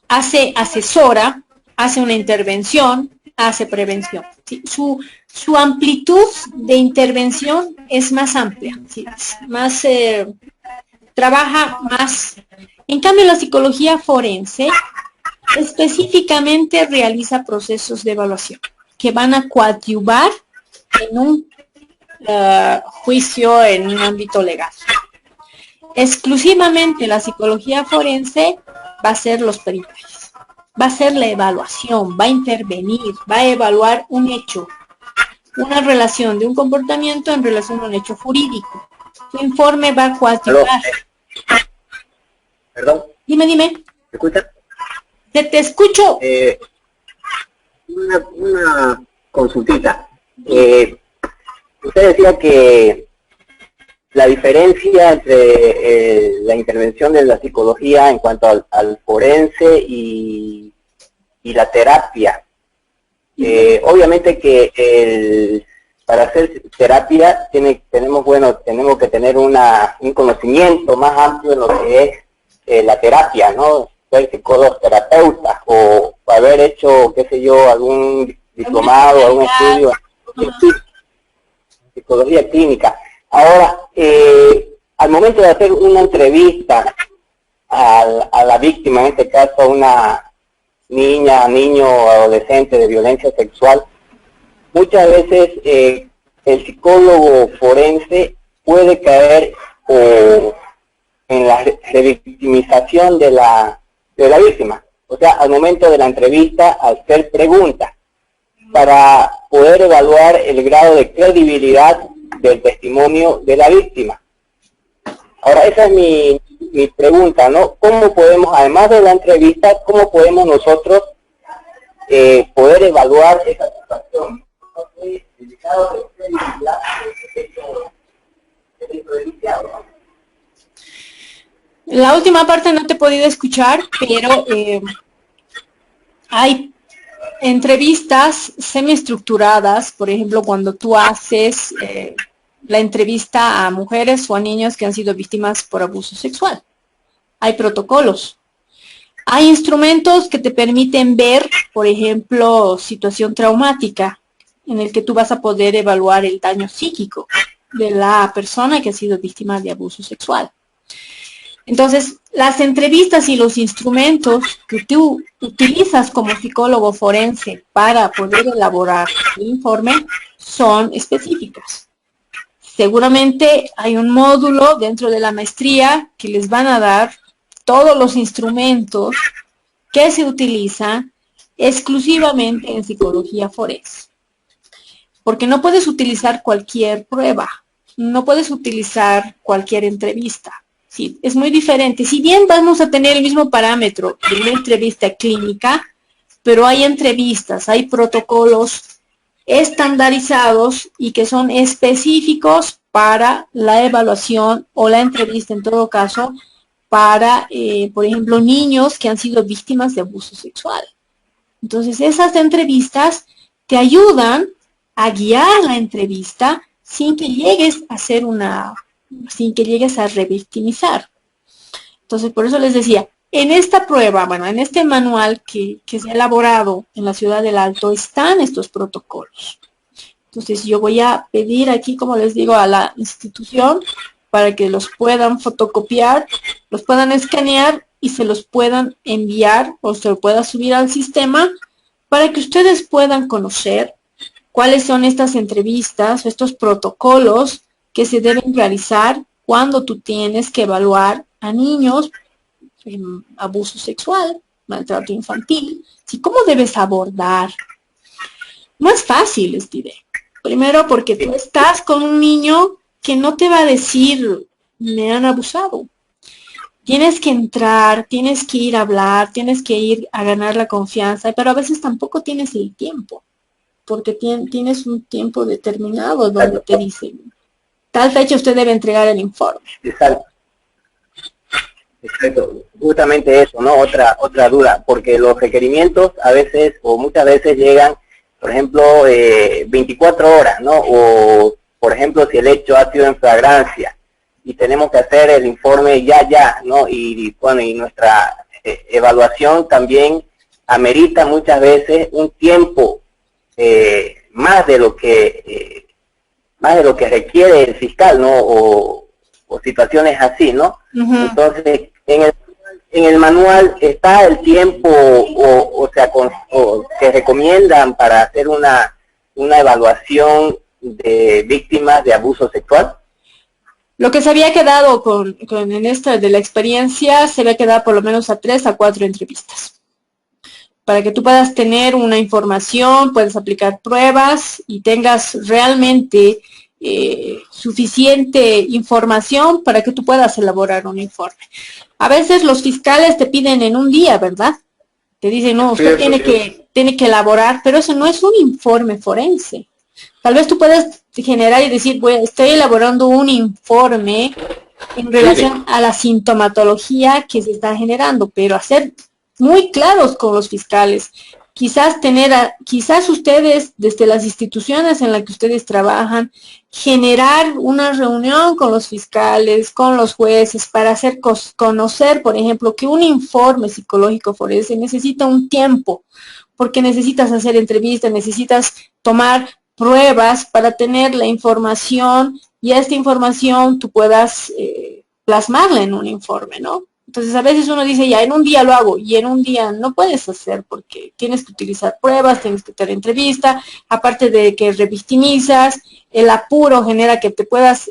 S1: Asesora, hace una intervención, hace prevención. ¿Sí? Su amplitud de intervención es más amplia, ¿sí? Más trabaja más. En cambio, la psicología forense específicamente realiza procesos de evaluación que van a coadyuvar en un juicio en un ámbito legal. Exclusivamente la psicología forense va a ser los peritajes, va a ser la evaluación, va a intervenir, va a evaluar un hecho, una relación de un comportamiento en relación a un hecho jurídico. tu informe va a coadyuvar.
S5: Perdón.
S1: Dime.
S5: ¿Me escucha?
S1: Te escucho.
S5: Una consultita. Usted decía que la diferencia entre la intervención de la psicología en cuanto al forense y la terapia. Obviamente que para hacer terapia tenemos que tener un conocimiento más amplio en lo que es la terapia, ¿no? Ser psicólogos terapeutas o haber hecho, qué sé yo, algún diplomado, algún estudio en psicología clínica. Ahora, al momento de hacer una entrevista a la víctima, en este caso una niña, niño o adolescente de violencia sexual, muchas veces el psicólogo forense puede caer en la revictimización de la víctima. O sea, al momento de la entrevista, hacer preguntas para poder evaluar el grado de credibilidad del testimonio de la víctima. Ahora, esa es mi pregunta, ¿no? ¿Cómo podemos, además de la entrevista, cómo podemos nosotros poder evaluar esa situación? El grado de credibilidad del hecho denunciado, ¿no?
S1: La última parte no te he podido escuchar, pero hay entrevistas semiestructuradas, por ejemplo, cuando tú haces la entrevista a mujeres o a niños que han sido víctimas por abuso sexual. Hay protocolos. Hay instrumentos que te permiten ver, por ejemplo, situación traumática, en el que tú vas a poder evaluar el daño psíquico de la persona que ha sido víctima de abuso sexual. Entonces, las entrevistas y los instrumentos que tú utilizas como psicólogo forense para poder elaborar el informe son específicos. Seguramente hay un módulo dentro de la maestría que les van a dar todos los instrumentos que se utilizan exclusivamente en psicología forense. Porque no puedes utilizar cualquier prueba, no puedes utilizar cualquier entrevista. Sí, es muy diferente. Si bien vamos a tener el mismo parámetro de una entrevista clínica, pero hay entrevistas, hay protocolos estandarizados y que son específicos para la evaluación o la entrevista, en todo caso, para, por ejemplo, niños que han sido víctimas de abuso sexual. Entonces, esas entrevistas te ayudan a guiar la entrevista sin que llegues a hacer sin que llegues a revictimizar. Entonces, por eso les decía, en esta prueba, bueno, en este manual que se ha elaborado en la Ciudad del Alto, están estos protocolos. Entonces, yo voy a pedir aquí, como les digo, a la institución para que los puedan fotocopiar, los puedan escanear y se los puedan enviar o se lo pueda subir al sistema para que ustedes puedan conocer cuáles son estas entrevistas o estos protocolos que se deben realizar cuando tú tienes que evaluar a niños en abuso sexual, maltrato infantil. ¿Sí? ¿Cómo debes abordar? No es fácil, les diré. Primero porque tú estás con un niño que no te va a decir, me han abusado. Tienes que entrar, tienes que ir a hablar, tienes que ir a ganar la confianza, pero a veces tampoco tienes el tiempo, porque tienes un tiempo determinado donde te dicen, tal fecha usted debe entregar el informe.
S5: Exacto. Exacto. Justamente eso, ¿no? Otra duda, porque los requerimientos a veces o muchas veces llegan, por ejemplo, 24 horas, ¿no? O, por ejemplo, si el hecho ha sido en flagrancia y tenemos que hacer el informe ya, ¿no? Y bueno, y nuestra evaluación también amerita muchas veces un tiempo más de lo que requiere el fiscal, ¿no? O situaciones así, ¿no? Entonces, en el manual está el tiempo o que recomiendan para hacer una evaluación de víctimas de abuso sexual.
S1: Lo que se había quedado en esta de la experiencia, se había quedado por lo menos a 3 a 4 entrevistas. Para que tú puedas tener una información, puedas aplicar pruebas y tengas realmente suficiente información para que tú puedas elaborar un informe. A veces los fiscales te piden en un día, ¿verdad? Te dicen, no, usted tiene que elaborar, pero eso no es un informe forense. Tal vez tú puedas generar y decir, bueno, estoy elaborando un informe en relación a la sintomatología que se está generando, pero hacer muy claros con los fiscales. Quizás ustedes, desde las instituciones en las que ustedes trabajan, generar una reunión con los fiscales, con los jueces, para hacer conocer, por ejemplo, que un informe psicológico forense necesita un tiempo, porque necesitas hacer entrevistas, necesitas tomar pruebas para tener la información, y esta información tú puedas plasmarla en un informe, ¿no? Entonces a veces uno dice, ya en un día lo hago, y en un día no puedes hacer porque tienes que utilizar pruebas, tienes que tener entrevista, aparte de que revictimizas, el apuro genera que te puedas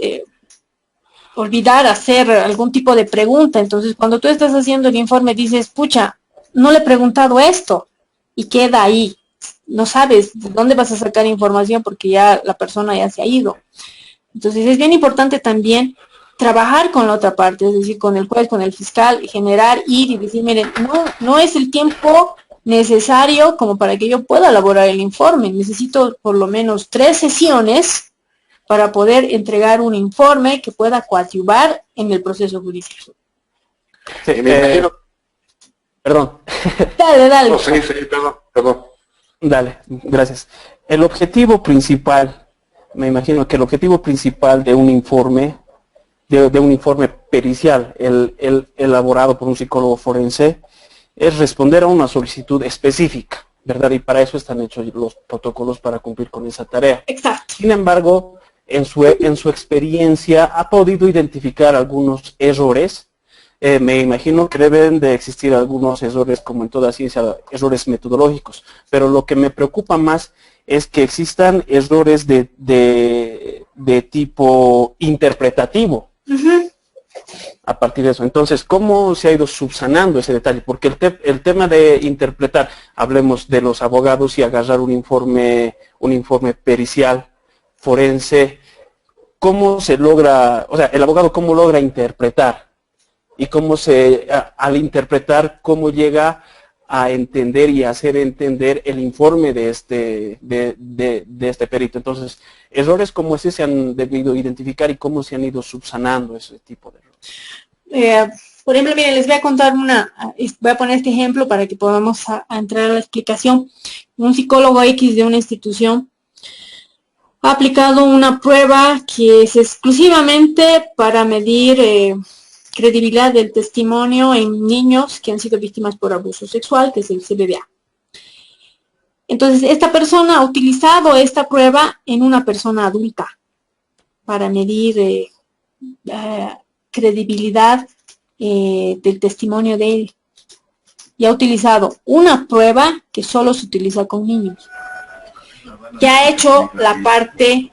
S1: olvidar hacer algún tipo de pregunta. Entonces cuando tú estás haciendo el informe dices, pucha, no le he preguntado esto, y queda ahí. No sabes de dónde vas a sacar información porque ya la persona ya se ha ido. Entonces es bien importante también trabajar con la otra parte, es decir, con el juez, con el fiscal, generar, ir y decir, miren, no es el tiempo necesario como para que yo pueda elaborar el informe. Necesito por lo menos 3 sesiones para poder entregar un informe que pueda coadyuvar en el proceso judicial.
S3: Sí, me imagino. Perdón.
S1: Dale.
S2: No, sí, perdón.
S3: Dale, gracias. El objetivo principal, me imagino que el objetivo principal de un informe, de un informe pericial, el elaborado por un psicólogo forense, es responder a una solicitud específica, ¿verdad? Y para eso están hechos los protocolos para cumplir con esa tarea.
S1: Exacto.
S3: Sin embargo, en su experiencia ha podido identificar algunos errores. Me imagino que deben de existir algunos errores, como en toda ciencia, errores metodológicos, pero lo que me preocupa más es que existan errores de tipo interpretativo. A partir de eso. Entonces, ¿cómo se ha ido subsanando ese detalle? Porque el tema de interpretar, hablemos de los abogados y agarrar un informe pericial, forense, ¿cómo se logra, o sea, el abogado cómo logra interpretar? Y al interpretar, cómo llega a entender y hacer entender el informe de este perito. Entonces, errores como ese se han debido identificar y cómo se han ido subsanando ese tipo de errores.
S1: Por ejemplo, miren, les voy a contar voy a poner este ejemplo para que podamos entrar a la explicación. Un psicólogo X de una institución ha aplicado una prueba que es exclusivamente para medir credibilidad del testimonio en niños que han sido víctimas por abuso sexual, que es el CBDA. Entonces, esta persona ha utilizado esta prueba en una persona adulta para medir credibilidad del testimonio de él. Y ha utilizado una prueba que solo se utiliza con niños. Que ha hecho la parte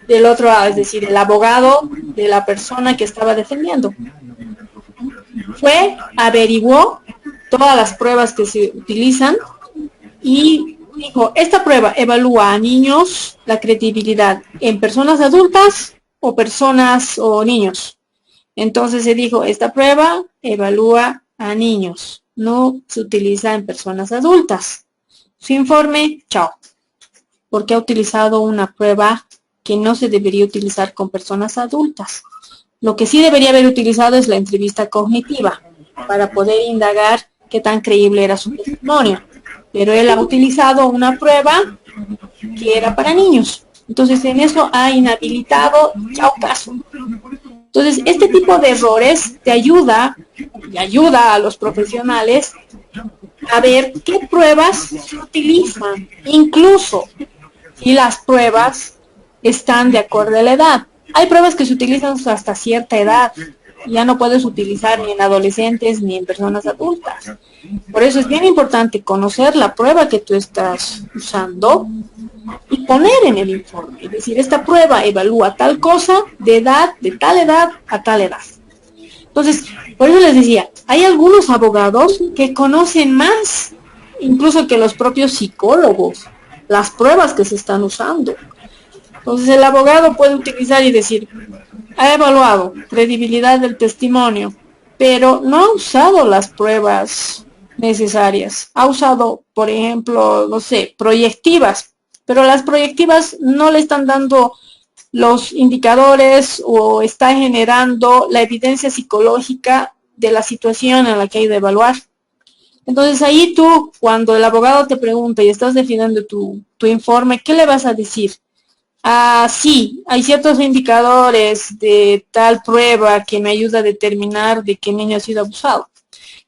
S1: del otro lado, es decir, el abogado de la persona que estaba defendiendo. Averiguó todas las pruebas que se utilizan y dijo, esta prueba evalúa a niños la credibilidad en personas adultas o niños. Entonces se dijo, esta prueba evalúa a niños, no se utiliza en personas adultas. Su informe, chao, porque ha utilizado una prueba que no se debería utilizar con personas adultas. Lo que sí debería haber utilizado es la entrevista cognitiva para poder indagar qué tan creíble era su testimonio. Pero él ha utilizado una prueba que era para niños. Entonces en eso ha inhabilitado, chao caso. Entonces este tipo de errores te ayuda a los profesionales a ver qué pruebas se utilizan, incluso si las pruebas están de acuerdo a la edad. Hay pruebas que se utilizan hasta cierta edad, ya no puedes utilizar ni en adolescentes ni en personas adultas. Por eso es bien importante conocer la prueba que tú estás usando y poner en el informe. Es decir, esta prueba evalúa tal cosa de tal edad a tal edad. Entonces, por eso les decía, hay algunos abogados que conocen más, incluso que los propios psicólogos, las pruebas que se están usando. Entonces el abogado puede utilizar y decir, ha evaluado credibilidad del testimonio, pero no ha usado las pruebas necesarias. Ha usado, por ejemplo, no sé, proyectivas, pero las proyectivas no le están dando los indicadores o está generando la evidencia psicológica de la situación en la que hay de evaluar. Entonces ahí tú, cuando el abogado te pregunta y estás definiendo tu informe, ¿qué le vas a decir? Ah, sí, hay ciertos indicadores de tal prueba que me ayuda a determinar de qué niño ha sido abusado.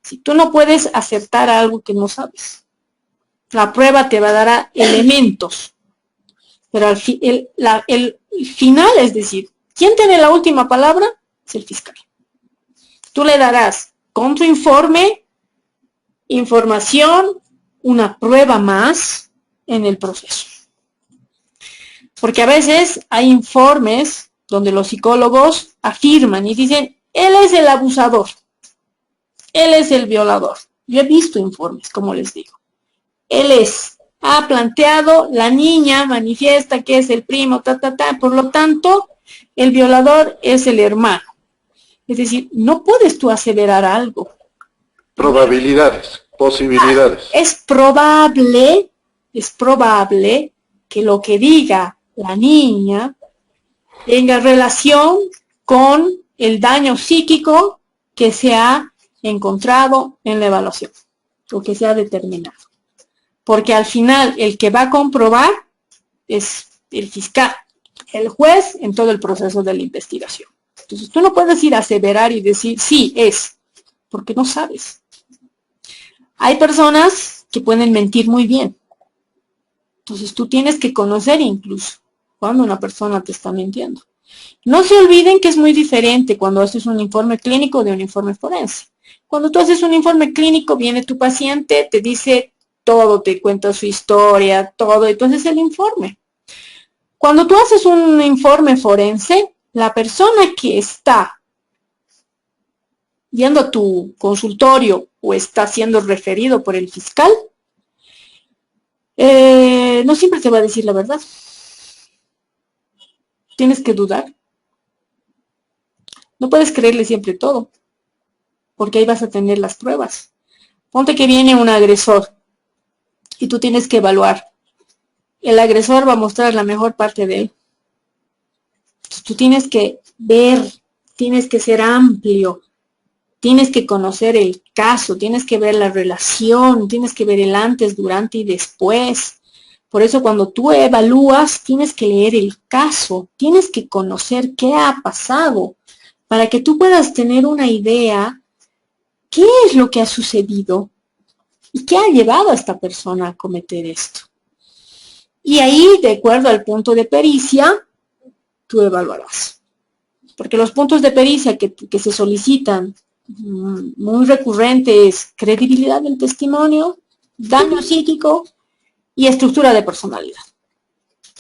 S1: Si tú no puedes aceptar algo que no sabes, la prueba te va a dar elementos, pero el final, es decir, ¿quién tiene la última palabra? Es el fiscal. Tú le darás con tu informe, información, una prueba más en el proceso. Porque a veces hay informes donde los psicólogos afirman y dicen, él es el abusador, él es el violador. Yo he visto informes, como les digo. Él ha planteado, la niña manifiesta que es el primo, por lo tanto, el violador es el hermano. Es decir, no puedes tú aseverar algo.
S2: Probabilidades, posibilidades.
S1: Es probable que lo que diga la niña tenga relación con el daño psíquico que se ha encontrado en la evaluación, o que se ha determinado. Porque al final el que va a comprobar es el fiscal, el juez en todo el proceso de la investigación. Entonces tú no puedes ir a aseverar y decir, sí, es, porque no sabes. Hay personas que pueden mentir muy bien. Entonces tú tienes que conocer incluso cuando una persona te está mintiendo. No se olviden que es muy diferente cuando haces un informe clínico de un informe forense. Cuando tú haces un informe clínico, viene tu paciente, te dice todo, te cuenta su historia, todo, entonces el informe. Cuando tú haces un informe forense, la persona que está yendo a tu consultorio o está siendo referido por el fiscal, no siempre te va a decir la verdad. Tienes que dudar. No puedes creerle siempre todo, porque ahí vas a tener las pruebas. Ponte que viene un agresor y tú tienes que evaluar. El agresor va a mostrar la mejor parte de él. Entonces, tú tienes que ver, tienes que ser amplio, tienes que conocer el caso, tienes que ver la relación, tienes que ver el antes, durante y después. Por eso cuando tú evalúas, tienes que leer el caso, tienes que conocer qué ha pasado, para que tú puedas tener una idea qué es lo que ha sucedido y qué ha llevado a esta persona a cometer esto. Y ahí, de acuerdo al punto de pericia, tú evaluarás. Porque los puntos de pericia que se solicitan muy recurrentes, credibilidad del testimonio, daño psíquico y estructura de personalidad,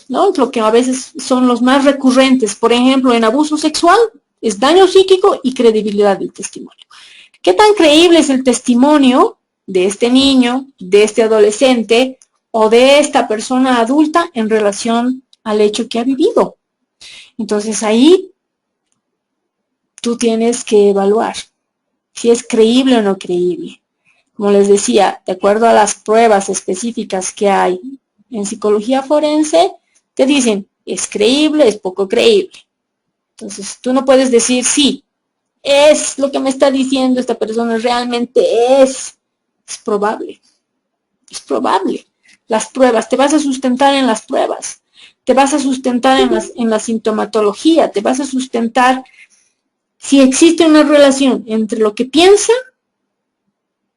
S1: ¿no? Lo que a veces son los más recurrentes. Por ejemplo, en abuso sexual es daño psíquico y credibilidad del testimonio. ¿Qué tan creíble es el testimonio de este niño, de este adolescente o de esta persona adulta en relación al hecho que ha vivido? Entonces ahí tú tienes que evaluar si es creíble o no creíble. Como les decía, de acuerdo a las pruebas específicas que hay en psicología forense, te dicen, es creíble, es poco creíble. Entonces, tú no puedes decir, sí, es lo que me está diciendo esta persona, realmente es probable. Es probable. Las pruebas, te vas a sustentar en las pruebas, te vas a sustentar en la sintomatología, te vas a sustentar si existe una relación entre lo que piensa,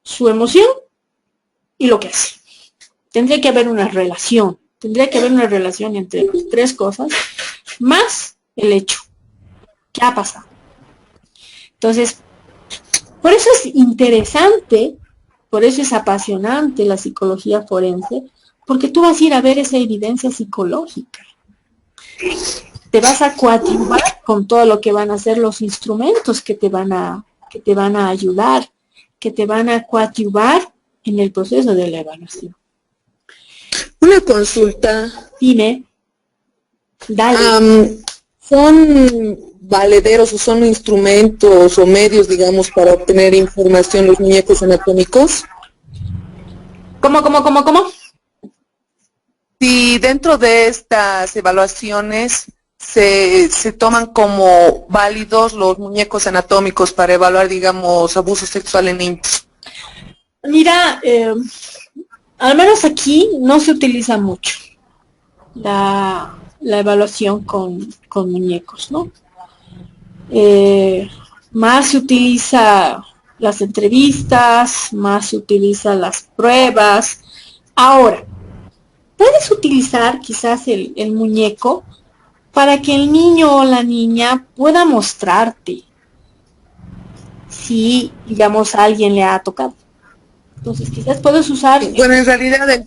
S1: su emoción y lo que hace. Tendría que haber una relación entre las tres cosas, más el hecho. ¿Qué ha pasado? Entonces, por eso es interesante, por eso es apasionante la psicología forense, porque tú vas a ir a ver esa evidencia psicológica. Te vas a coadyuvar con todo lo que van a ser los instrumentos que te van a ayudar, que te van a coadyuvar en el proceso de la evaluación.
S6: Una consulta.
S1: Dime. Dale.
S6: ¿Son valederos o son instrumentos o medios, digamos, para obtener información los muñecos anatómicos?
S1: ¿Cómo?
S4: Si dentro de estas evaluaciones se toman como válidos los muñecos anatómicos para evaluar, digamos, abuso sexual en niños.
S1: Mira, al menos aquí no se utiliza mucho la evaluación con muñecos, ¿no? Más se utiliza las entrevistas, más se utiliza las pruebas. Ahora, puedes utilizar quizás el muñeco para que el niño o la niña pueda mostrarte si, digamos, a alguien le ha tocado. Entonces, quizás puedes usar...
S6: Bueno, en realidad el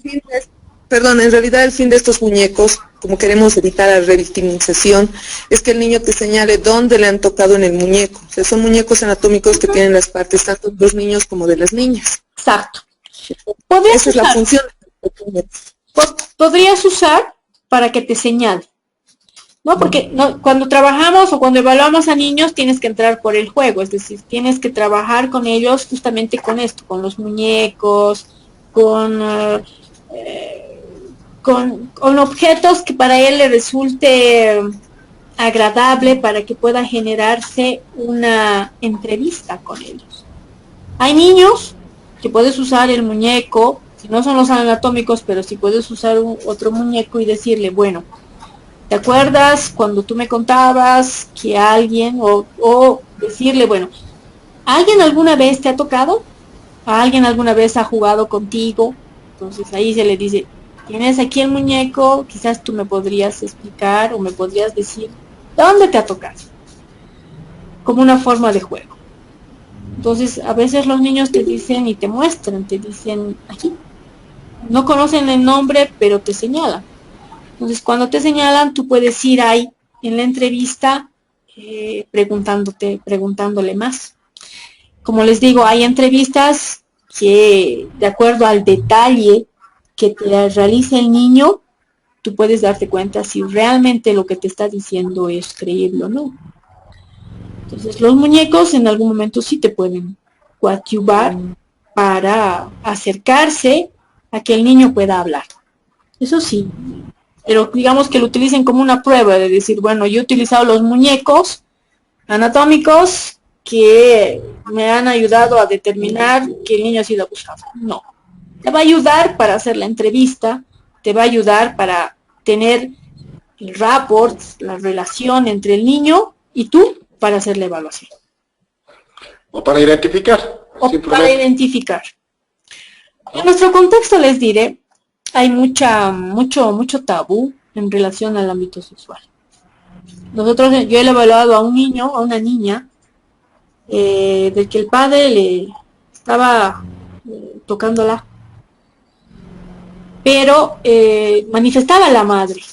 S6: fin de estos muñecos, como queremos evitar la revictimización, es que el niño te señale dónde le han tocado en el muñeco. O sea, son muñecos anatómicos que tienen las partes tanto de los niños como de las niñas.
S1: Exacto.
S6: Esa es la función de los muñecos.
S1: Podrías usar para que te señale, ¿no? Porque cuando trabajamos o cuando evaluamos a niños tienes que entrar por el juego, es decir, tienes que trabajar con ellos justamente con esto, con los muñecos, con objetos que para él le resulte agradable para que pueda generarse una entrevista con ellos. Hay niños que puedes usar el muñeco, si no son los anatómicos, pero si puedes usar otro muñeco y decirle, bueno, ¿te acuerdas cuando tú me contabas que alguien, o decirle, bueno, ¿alguien alguna vez te ha tocado? ¿Alguien alguna vez ha jugado contigo? Entonces ahí se le dice, tienes aquí el muñeco, quizás tú me podrías explicar o me podrías decir, ¿dónde te ha tocado? Como una forma de juego. Entonces a veces los niños te dicen y te muestran, te dicen aquí. No conocen el nombre, pero te señalan. Entonces, cuando te señalan, tú puedes ir ahí en la entrevista preguntándole más. Como les digo, hay entrevistas que, de acuerdo al detalle que te realice el niño, tú puedes darte cuenta si realmente lo que te está diciendo es creíble o no. Entonces, los muñecos en algún momento sí te pueden coadyuvar para acercarse a que el niño pueda hablar. Eso sí, pero digamos que lo utilicen como una prueba de decir, bueno, yo he utilizado los muñecos anatómicos que me han ayudado a determinar que el niño ha sido abusado. No, te va a ayudar para hacer la entrevista, te va a ayudar para tener el rapport, la relación entre el niño y tú para hacer la evaluación.
S2: O para identificar.
S1: Para identificar. En nuestro contexto les diré, hay mucho tabú en relación al ámbito sexual. Yo he evaluado a un niño, a una niña, del que el padre le estaba tocándola, pero manifestaba a la madre.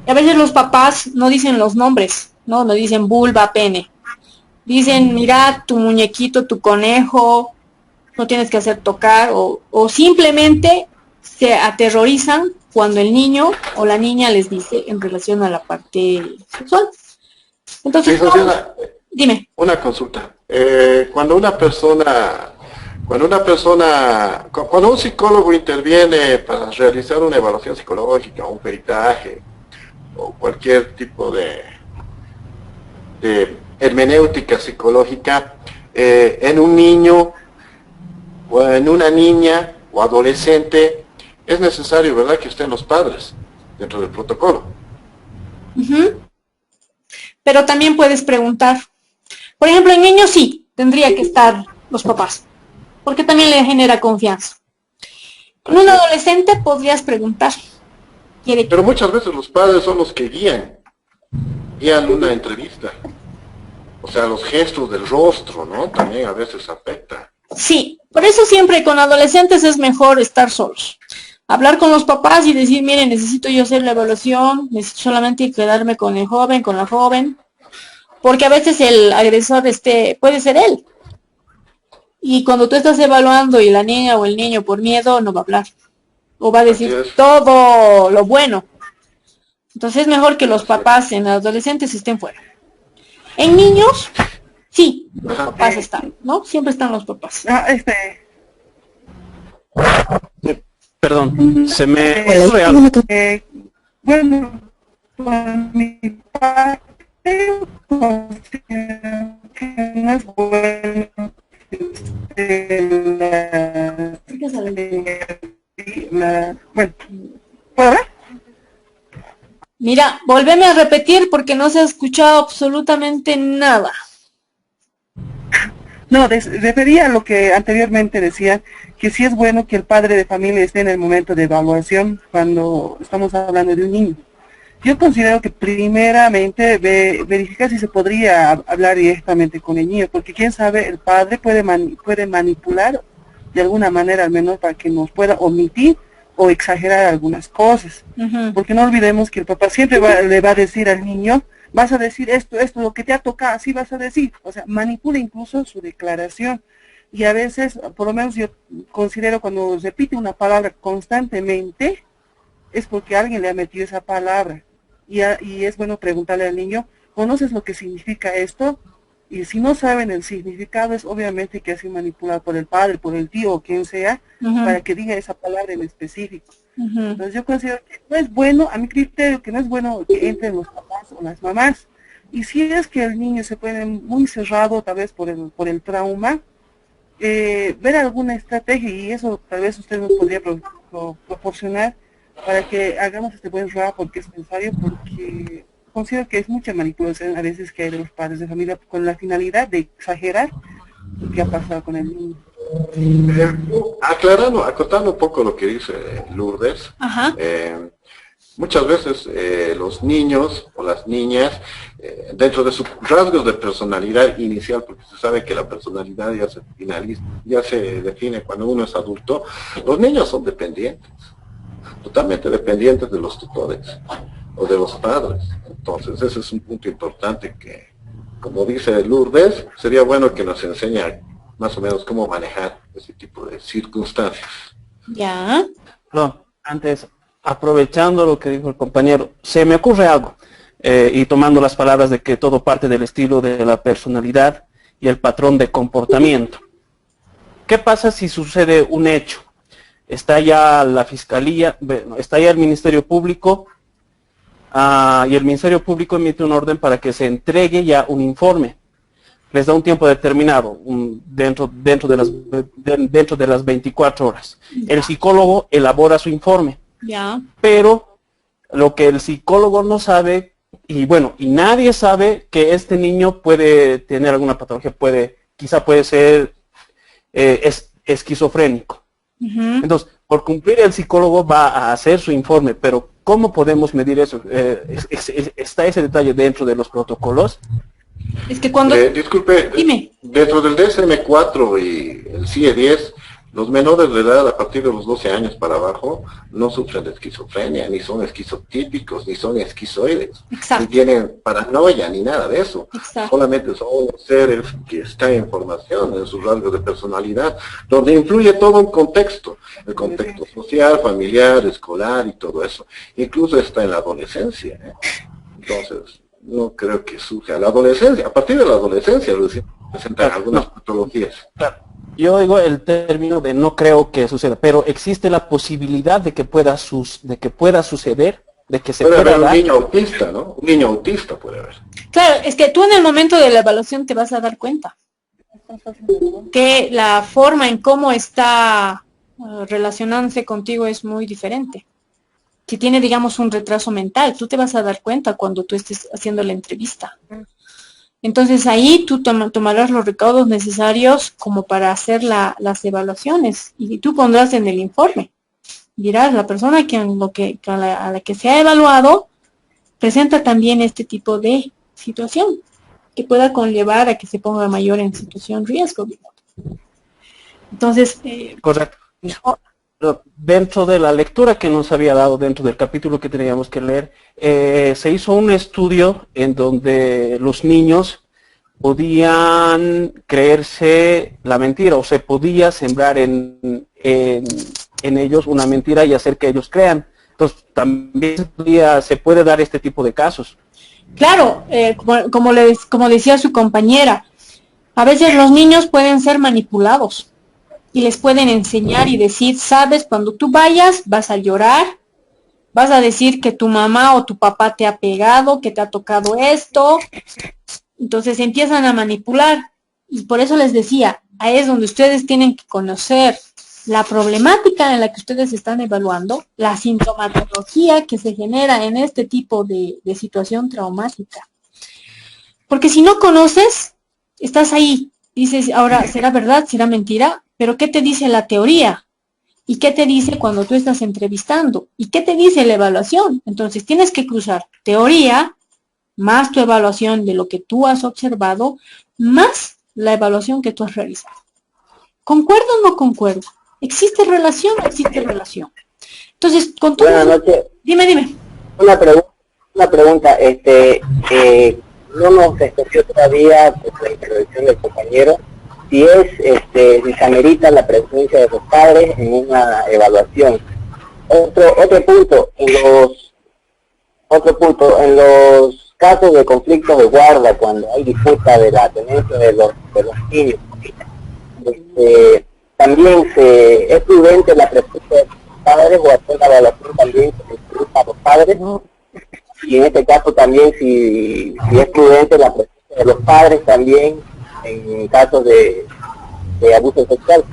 S1: Y a veces los papás no dicen los nombres, no dicen vulva, pene. Dicen, mira, tu muñequito, tu conejo, no tienes que hacer tocar, o simplemente se aterrorizan cuando el niño o la niña les dice en relación a la parte sexual. Entonces,
S2: sí,
S1: dime.
S2: Una consulta. Cuando un psicólogo interviene para realizar una evaluación psicológica, un peritaje, o cualquier tipo de hermenéutica psicológica, en un niño o en una niña o adolescente, es necesario, ¿verdad?, que estén los padres dentro del protocolo.
S1: Pero también puedes preguntar. Por ejemplo, en niños sí, tendría que estar los papás, porque también le genera confianza. En un adolescente podrías preguntar.
S2: Pero muchas veces los padres son los que guían una entrevista. O sea, los gestos del rostro, ¿no? También a veces afecta.
S1: Sí, por eso siempre con adolescentes es mejor estar solos. Hablar con los papás y decir, miren, necesito yo hacer la evaluación, necesito solamente quedarme con el joven, con la joven, porque a veces el agresor puede ser él. Y cuando tú estás evaluando y la niña o el niño por miedo no va a hablar, o va a decir todo lo bueno. Entonces es mejor que los papás en adolescentes estén fuera. En niños, sí, los papás están, ¿no? Siempre están los papás.
S3: Perdón, se me...
S4: Bueno, por mi parte, considero que no es bueno bueno, ¿puedo hablar?
S1: Mira, volveme a repetir porque no se ha escuchado absolutamente nada.
S4: No, refería a lo que anteriormente decía, que sí es bueno que el padre de familia esté en el momento de evaluación cuando estamos hablando de un niño. Yo considero que primeramente verificar si se podría hablar directamente con el niño, porque quién sabe, el padre puede manipular de alguna manera al menos para que nos pueda omitir o exagerar algunas cosas. Porque no olvidemos que el papá siempre le va a decir al niño, vas a decir esto, lo que te ha tocado, así vas a decir. O sea, manipula incluso su declaración. Y a veces, por lo menos yo considero cuando repite una palabra constantemente, es porque alguien le ha metido esa palabra. Y es bueno preguntarle al niño, ¿conoces lo que significa esto? Y si no saben el significado, es obviamente que ha sido manipulado por el padre, por el tío o quien sea, para que diga esa palabra en específico. Entonces yo considero que no es bueno, a mi criterio, que no es bueno que entren los papás o las mamás. Y si es que el niño se pone muy cerrado, tal vez por el trauma, ver alguna estrategia, y eso tal vez usted nos podría proporcionar para que hagamos este buen trabajo, porque es necesario, porque considero que es mucha manipulación a veces que hay de los padres de familia con la finalidad de exagerar lo que ha pasado con el niño.
S2: Acotando un poco lo que dice Lourdes, muchas veces los niños o las niñas, dentro de sus rasgos de personalidad inicial, porque se sabe que la personalidad ya se define cuando uno es adulto, los niños son dependientes, totalmente dependientes de los tutores o de los padres. Entonces ese es un punto importante que, como dice Lourdes, sería bueno que nos enseñe más o menos cómo manejar ese tipo de circunstancias.
S1: Ya.
S3: No, antes, aprovechando lo que dijo el compañero, se me ocurre algo, y tomando las palabras de que todo parte del estilo de la personalidad y el patrón de comportamiento. ¿Qué pasa si sucede un hecho? Está ya la fiscalía, está ya el Ministerio Público, y el Ministerio Público emite un orden para que se entregue ya un informe. Les da un tiempo determinado, dentro de las 24 horas. El psicólogo elabora su informe.
S1: Ya.
S3: Pero lo que el psicólogo no sabe, y nadie sabe, que este niño puede tener alguna patología, quizá puede ser esquizofrénico. Entonces, por cumplir, el psicólogo va a hacer su informe, pero ¿cómo podemos medir eso? ¿Está ese detalle dentro de los protocolos?
S1: Es que cuando...
S2: disculpe,
S1: dime.
S2: Dentro del DSM-4 y el CIE-10, los menores de edad a partir de los 12 años para abajo no sufren de esquizofrenia, ni son esquizotípicos, ni son esquizoides, ni tienen paranoia, ni nada de eso. Solamente son seres que están en formación en sus rasgos de personalidad, donde influye todo un contexto, el contexto social, familiar, escolar y todo eso. Incluso está en la adolescencia. Entonces, no creo que surja la adolescencia. A partir de la adolescencia presentan algunas patologías.
S3: Claro. Yo digo el término de no creo que suceda, pero existe la posibilidad de que pueda suceder, de que se pueda
S2: haber
S3: dar.
S2: Un niño autista, ¿no? Un niño autista puede haber.
S1: Claro, es que tú en el momento de la evaluación te vas a dar cuenta que la forma en cómo está relacionándose contigo es muy diferente. Si tiene, digamos, un retraso mental, tú te vas a dar cuenta cuando tú estés haciendo la entrevista. Entonces ahí tú tomarás los recaudos necesarios como para hacer las evaluaciones y tú pondrás en el informe. Dirás, la persona a la que se ha evaluado presenta también este tipo de situación que pueda conllevar a que se ponga mayor en situación riesgo. Entonces...
S3: Correcto. Dentro de la lectura que nos había dado, dentro del capítulo que teníamos que leer, se hizo un estudio en donde los niños podían creerse la mentira, o se podía sembrar en ellos una mentira y hacer que ellos crean Entonces, también se puede dar este tipo de casos.
S1: Claro, como decía su compañera, a veces los niños pueden ser manipulados y les pueden enseñar y decir, sabes, cuando tú vayas vas a llorar, vas a decir que tu mamá o tu papá te ha pegado, que te ha tocado esto. Entonces empiezan a manipular. Y por eso les decía, ahí es donde ustedes tienen que conocer la problemática en la que ustedes están evaluando, la sintomatología que se genera en este tipo de situación traumática. Porque si no conoces, estás ahí, dices, ahora, ¿será verdad? ¿Será mentira? Pero ¿qué te dice la teoría? ¿Y qué te dice cuando tú estás entrevistando? ¿Y qué te dice la evaluación? Entonces tienes que cruzar teoría, más tu evaluación de lo que tú has observado, más la evaluación que tú has realizado. ¿Concuerdo o no concuerdo? ¿Existe relación o existe relación? Entonces, con todo
S5: Buenas
S1: eso,
S5: noches.
S1: dime.
S5: Una pregunta, no nos escogió todavía por la intervención del compañero si se amerita la presencia de los padres en una evaluación. Otro punto, en los casos de conflictos de guarda, cuando hay disputa de la tenencia de los niños, también es prudente la presencia de los padres o hacer la evaluación también a los padres, y en este caso también si es prudente la presencia de los padres también en casos de abuso sexual.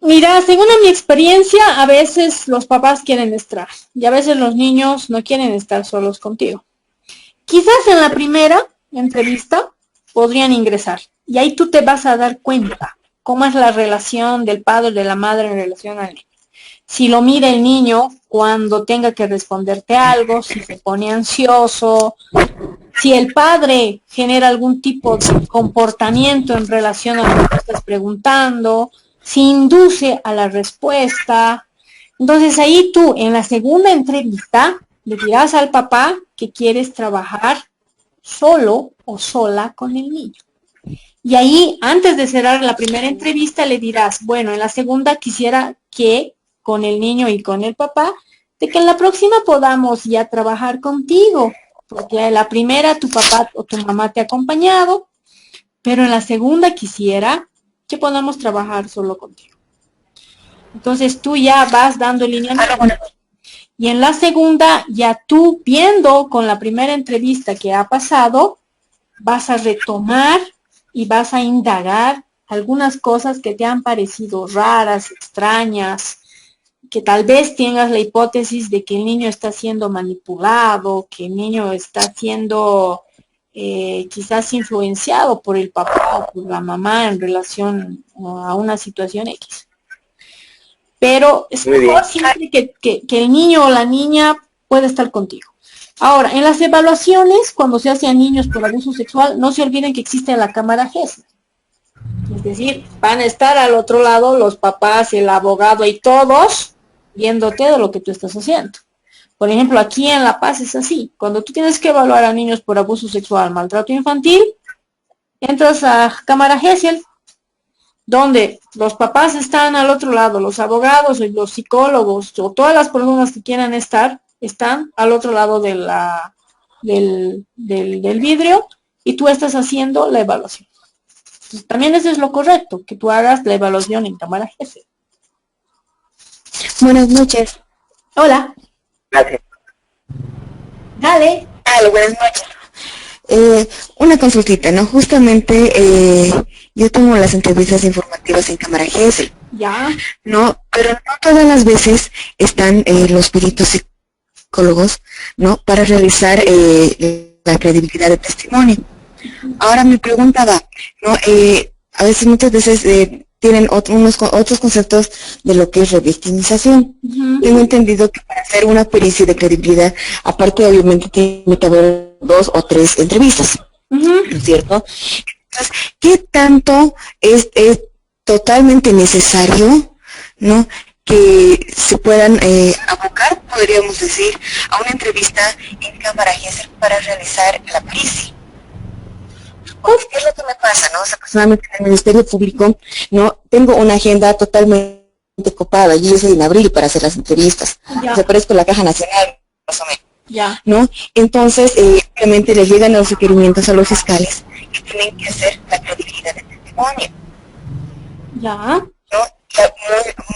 S1: Mira, según mi experiencia, a veces los papás quieren estar y a veces los niños no quieren estar solos contigo. Quizás en la primera entrevista podrían ingresar y ahí tú te vas a dar cuenta cómo es la relación del padre o de la madre en relación al niño. Si lo mira el niño cuando tenga que responderte algo, si se pone ansioso, si el padre genera algún tipo de comportamiento en relación a lo que estás preguntando, si induce a la respuesta. Entonces ahí tú en la segunda entrevista le dirás al papá que quieres trabajar solo o sola con el niño. Y ahí, antes de cerrar la primera entrevista, le dirás, bueno, en la segunda quisiera que con el niño y con el papá, de que en la próxima podamos ya trabajar contigo, porque en la primera tu papá o tu mamá te ha acompañado, pero en la segunda quisiera que podamos trabajar solo contigo. Entonces tú ya vas dando lineamientos. Y en la segunda, ya tú viendo con la primera entrevista que ha pasado, vas a retomar y vas a indagar algunas cosas que te han parecido raras, extrañas, que tal vez tengas la hipótesis de que el niño está siendo manipulado, que el niño está siendo quizás influenciado por el papá o por la mamá en relación a una situación X. Pero es mejor siempre que el niño o la niña pueda estar contigo. Ahora, en las evaluaciones, cuando se hace a niños por abuso sexual, no se olviden que existe la cámara GES. Es decir, van a estar al otro lado los papás, el abogado y todos viéndote de lo que tú estás haciendo. Por ejemplo, aquí en La Paz es así. Cuando tú tienes que evaluar a niños por abuso sexual, maltrato infantil, entras a cámara GESEL, donde los papás están al otro lado, los abogados y los psicólogos o todas las personas que quieran estar, están al otro lado de del vidrio y tú estás haciendo la evaluación. Entonces, también eso es lo correcto, que tú hagas la evaluación en cámara GESEL.
S7: Buenas noches.
S1: Hola.
S5: Gracias.
S1: Dale.
S7: Buenas noches. Una consultita, ¿no? Justamente yo tengo las entrevistas informativas en cámara GESEL.
S1: Ya.
S7: No, pero no todas las veces están los peritos psicólogos, ¿no? Para realizar la credibilidad del testimonio. Ahora mi pregunta va, ¿no? A veces, muchas veces tienen otros conceptos de lo que es revictimización. Tengo entendido que para hacer una pericia de credibilidad, aparte obviamente tiene que haber 2 o 3 entrevistas, ¿no es cierto? Entonces, ¿qué tanto es totalmente necesario, ¿no? Que se puedan abocar, podríamos decir, a una entrevista en cámara GESEL para realizar la pericia? Porque ¿qué es lo que me pasa, no? O sea, personalmente en el Ministerio Público, no tengo una agenda totalmente copada y es en abril para hacer las entrevistas.
S1: Ya.
S7: Se parece con la Caja Nacional, más o menos.
S1: Ya.
S7: ¿No? Entonces, obviamente les llegan los requerimientos a los fiscales que tienen que hacer la credibilidad del testimonio.
S1: Ya.
S7: ¿No?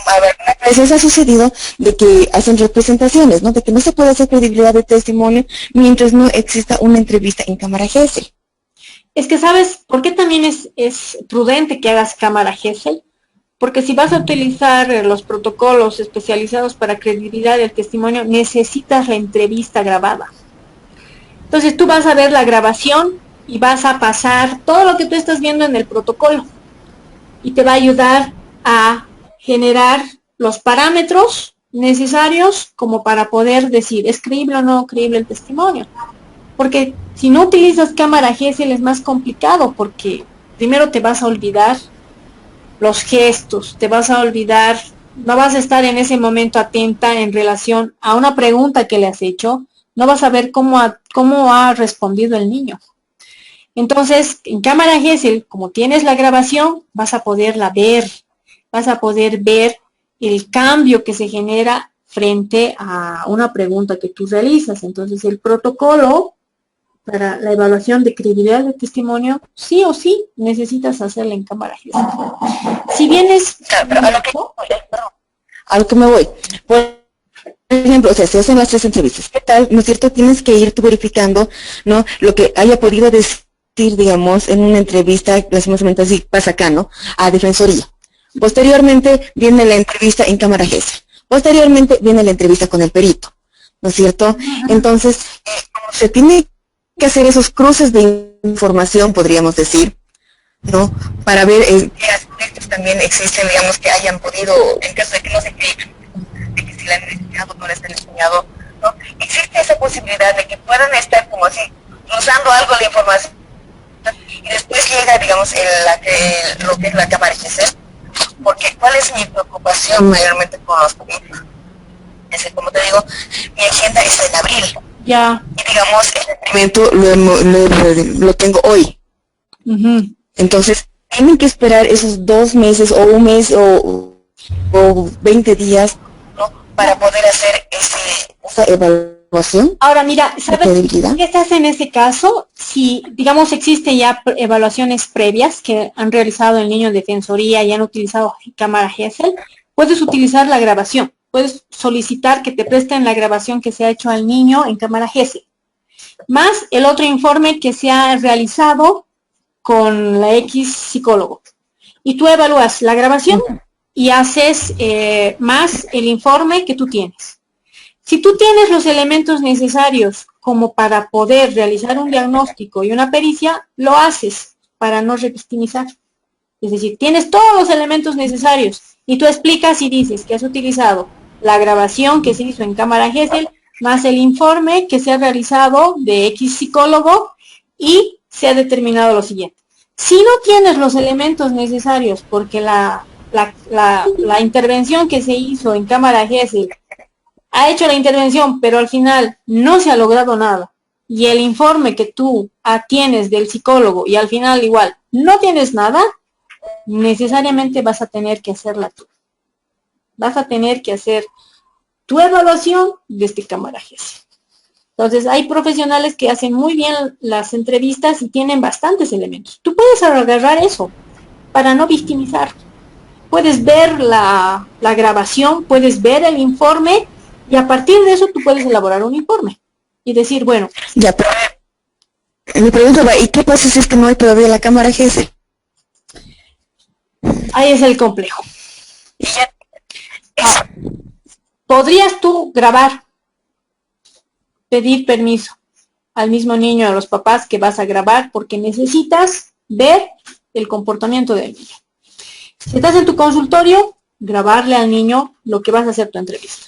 S7: A ver, a veces ha sucedido de que hacen representaciones, ¿no? De que no se puede hacer credibilidad de testimonio mientras no exista una entrevista en cámara Gesell.
S1: Es que, ¿sabes por qué también es prudente que hagas cámara Gesell? Porque si vas a utilizar los protocolos especializados para credibilidad del testimonio, necesitas la entrevista grabada. Entonces tú vas a ver la grabación y vas a pasar todo lo que tú estás viendo en el protocolo. Y te va a ayudar a generar los parámetros necesarios como para poder decir, ¿es creíble o no creíble el testimonio? Porque si no utilizas cámara Gesell es más complicado, porque primero te vas a olvidar los gestos, te vas a olvidar, no vas a estar en ese momento atenta en relación a una pregunta que le has hecho, no vas a ver cómo ha respondido el niño. Entonces, en cámara Gesell, como tienes la grabación, vas a poderla ver, vas a poder ver el cambio que se genera frente a una pregunta que tú realizas. Entonces, el protocolo para la evaluación de credibilidad del testimonio, sí o sí, necesitas hacerla en cámara Gesell. Si vienes...
S7: Pero a lo que me voy. Por ejemplo, o sea, se hacen las 3 entrevistas. ¿Qué tal? ¿No es cierto? Tienes que ir tú verificando, ¿no? Lo que haya podido decir, digamos, en una entrevista, lastimosamente así pasa acá, ¿no? A Defensoría. Posteriormente viene la entrevista en cámara Gesell. Posteriormente viene la entrevista con el perito, ¿no es cierto? Entonces, se tiene que hacer esos cruces de información, podríamos decir, ¿no? Para ver qué aspectos también existen, digamos, que hayan podido, en caso de que no se cree, de que si la han enseñado o no la están enseñado, ¿no? Existe esa posibilidad de que puedan estar como así, cruzando algo de información, y después llega, digamos, lo que es la cámara Gesell, porque ¿cuál es mi preocupación mayormente con los públicos? Es que, como te digo, mi agenda está en abril.
S1: Ya.
S7: Y digamos, el experimento lo tengo hoy. Entonces, tienen que esperar esos 2 meses o un mes o 20 días, ¿no? Para poder hacer esa evaluación.
S1: Ahora, mira, ¿sabes qué se hace en ese caso? Si, digamos, existen ya evaluaciones previas que han realizado el niño en Defensoría y han utilizado cámara Gesell, puedes utilizar la grabación. Puedes solicitar que te presten la grabación que se ha hecho al niño en cámara Gesell, más el otro informe que se ha realizado con la X psicólogo. Y tú evalúas la grabación y haces más el informe que tú tienes. Si tú tienes los elementos necesarios como para poder realizar un diagnóstico y una pericia, lo haces para no revictimizar. Es decir, tienes todos los elementos necesarios y tú explicas y dices que has utilizado la grabación que se hizo en cámara Gesell, más el informe que se ha realizado de X psicólogo y se ha determinado lo siguiente. Si no tienes los elementos necesarios porque la intervención que se hizo en cámara Gesell ha hecho la intervención, pero al final no se ha logrado nada, y el informe que tú tienes del psicólogo y al final igual no tienes nada, necesariamente vas a tener que hacerla tú. Vas a tener que hacer tu evaluación desde cámara Gesell. Entonces, hay profesionales que hacen muy bien las entrevistas y tienen bastantes elementos. Tú puedes agarrar eso para no victimizar. Puedes ver la grabación, puedes ver el informe y a partir de eso tú puedes elaborar un informe y decir, bueno.
S7: Ya, pero mi pregunta va, ¿y qué pasa si es que no hay todavía la cámara Gesell?
S1: Ahí es el complejo. ¿Podrías tú grabar, pedir permiso al mismo niño, a los papás que vas a grabar, porque necesitas ver el comportamiento del niño? Si estás en tu consultorio, grabarle al niño lo que vas a hacer tu entrevista.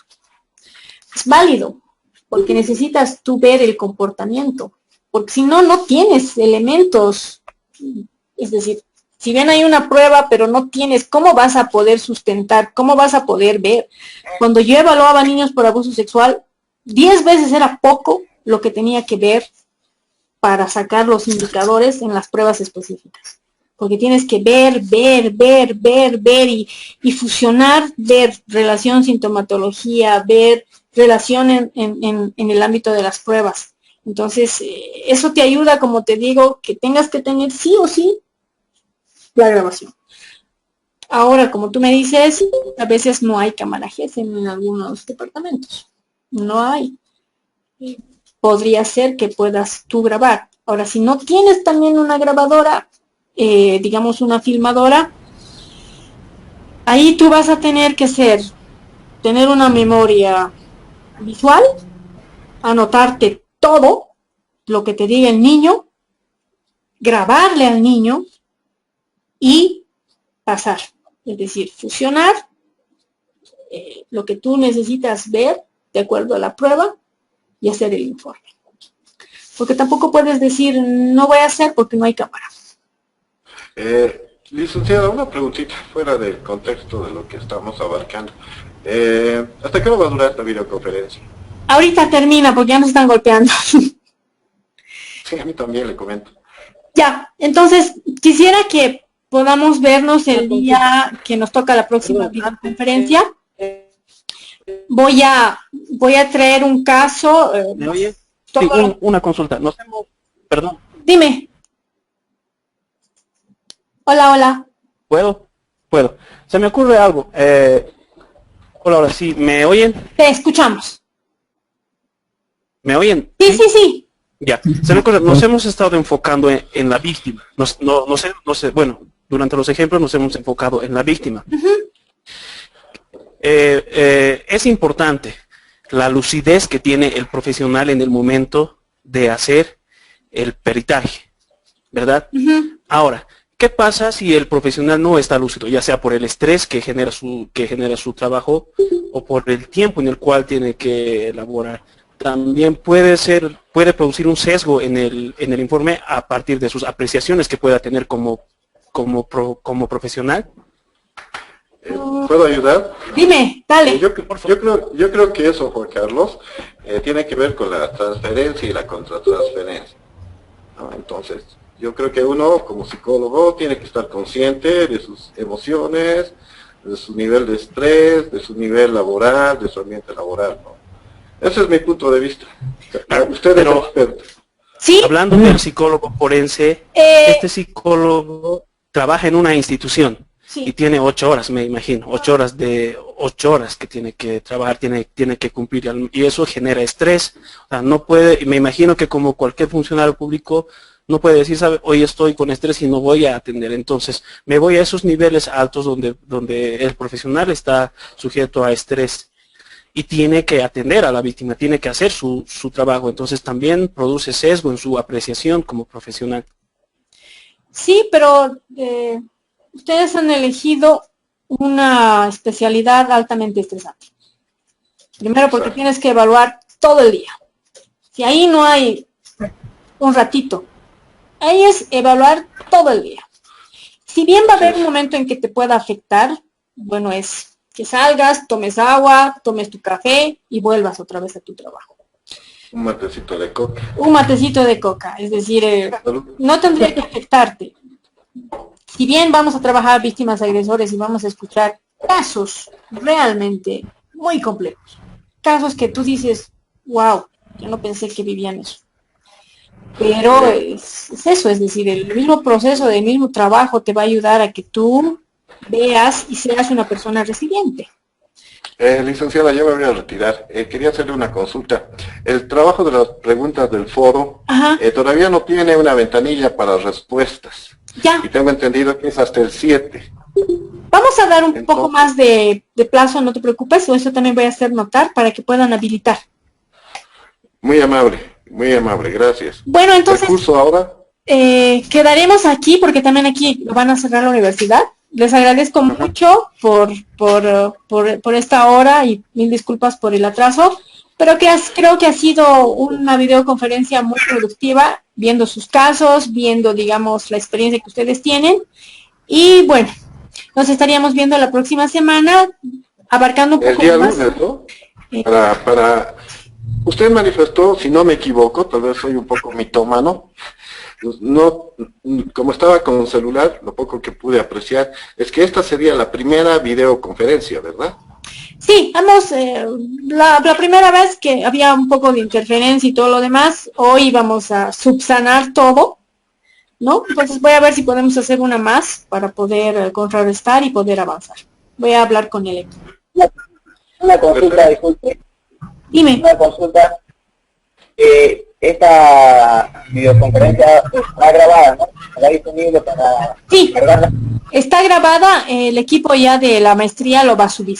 S1: Es válido, porque necesitas tú ver el comportamiento, porque si no, no tienes elementos. Es decir, si bien hay una prueba, pero no tienes, ¿cómo vas a poder sustentar? ¿Cómo vas a poder ver? Cuando yo evaluaba niños por abuso sexual, 10 veces era poco lo que tenía que ver para sacar los indicadores en las pruebas específicas. porque tienes que ver y fusionar, ver relación sintomatología, ver relación en el ámbito de las pruebas. Entonces, eso te ayuda, como te digo, que tengas que tener sí o sí la grabación. Ahora, como tú me dices, a veces no hay cámara GESEM en algunos departamentos. No hay. Podría ser que puedas tú grabar. Ahora, si no tienes también una grabadora, digamos una filmadora, ahí tú vas a tener que tener una memoria visual, anotarte todo lo que te diga el niño, grabarle al niño y pasar. Es decir, fusionar lo que tú necesitas ver de acuerdo a la prueba y hacer el informe. Porque tampoco puedes decir, no voy a hacer porque no hay cámara.
S2: Licenciada, una preguntita fuera del contexto de lo que estamos abarcando. ¿Hasta qué hora va a durar esta videoconferencia?
S1: Ahorita termina porque ya nos están golpeando.
S2: Sí, a mí también le comento.
S1: Ya, entonces quisiera que podamos vernos el día que nos toca la próxima videoconferencia. Voy a traer un caso.
S3: ¿Me oye? Sí, una consulta. Perdón.
S1: Dime. Hola.
S3: ¿Puedo? Se me ocurre algo. Hola, ahora sí. ¿Me oyen?
S1: Te escuchamos.
S3: ¿Me oyen?
S1: Sí.
S3: Ya. Se me ocurre, nos hemos estado enfocando en la víctima. No sé, bueno, durante los ejemplos nos hemos enfocado en la víctima. Es importante la lucidez que tiene el profesional en el momento de hacer el peritaje, ¿verdad? Ahora, ¿qué pasa si el profesional no está lúcido, ya sea por el estrés que genera su trabajo o por el tiempo en el cual tiene que elaborar? También puede producir un sesgo en el informe a partir de sus apreciaciones que pueda tener como profesional.
S2: ¿Puedo ayudar?
S1: Dime, dale.
S2: Yo creo que eso, Juan Carlos, tiene que ver con la transferencia y la contratransferencia, ¿no? Entonces, yo creo que uno, como psicólogo, tiene que estar consciente de sus emociones, de su nivel de estrés, de su nivel laboral, de su ambiente laboral, ¿no? Ese es mi punto de vista. Usted es experto.
S1: ¿Sí?
S3: Hablando del psicólogo forense, este psicólogo trabaja en una institución. Sí. Y tiene 8 horas, me imagino, 8 horas que tiene que trabajar, tiene que cumplir, y eso genera estrés. O sea, no puede, me imagino que como cualquier funcionario público, no puede decir, sabe, hoy estoy con estrés y no voy a atender. Entonces, me voy a esos niveles altos donde el profesional está sujeto a estrés y tiene que atender a la víctima, tiene que hacer su trabajo. Entonces, también produce sesgo en su apreciación como profesional.
S1: Sí, pero ustedes han elegido una especialidad altamente estresante. Primero porque tienes que evaluar todo el día. Si ahí no hay un ratito, ahí es evaluar todo el día. Si bien va a haber un momento en que te pueda afectar, bueno, es que salgas, tomes agua, tomes tu café y vuelvas otra vez a tu trabajo.
S2: Un matecito de coca.
S1: Un matecito de coca, es decir, no tendría que afectarte. Si bien vamos a trabajar víctimas agresores y vamos a escuchar casos realmente muy complejos, casos que tú dices, wow, yo no pensé que vivían eso. Pero es eso, es decir, el mismo proceso, el mismo trabajo te va a ayudar a que tú veas y seas una persona resiliente.
S2: Licenciada, ya me voy a retirar. Quería hacerle una consulta. El trabajo de las preguntas del foro todavía no tiene una ventanilla para respuestas.
S1: Ya.
S2: Y tengo entendido que es hasta el 7.
S1: Vamos a dar un poco más de plazo, no te preocupes, o eso también voy a hacer notar para que puedan habilitar.
S2: Muy amable, gracias.
S1: Bueno, entonces,
S2: ¿El curso ahora?
S1: quedaremos aquí porque también aquí lo van a cerrar la universidad. Les agradezco mucho por esta hora y mil disculpas por el atraso, pero creo que ha sido una videoconferencia muy productiva, viendo sus casos, viendo, digamos, la experiencia que ustedes tienen. Y bueno, nos estaríamos viendo la próxima semana, abarcando un poco
S2: el día
S1: más.
S2: Lunes, ¿no? Usted manifestó, si no me equivoco, tal vez soy un poco mitómano, no, como estaba con celular, lo poco que pude apreciar, es que esta sería la primera videoconferencia, ¿verdad?
S1: Sí, vamos, la primera vez que había un poco de interferencia y todo lo demás, hoy vamos a subsanar todo, ¿no? Entonces voy a ver si podemos hacer una más para poder contrarrestar y poder avanzar. Voy a hablar con el equipo.
S5: Una consulta, disculpe.
S1: Dime.
S5: Una consulta. Esta videoconferencia está grabada, ¿no? ¿Está disponible para
S1: Sí,
S5: cargarla?
S1: está grabada, el equipo ya de la maestría lo va a subir.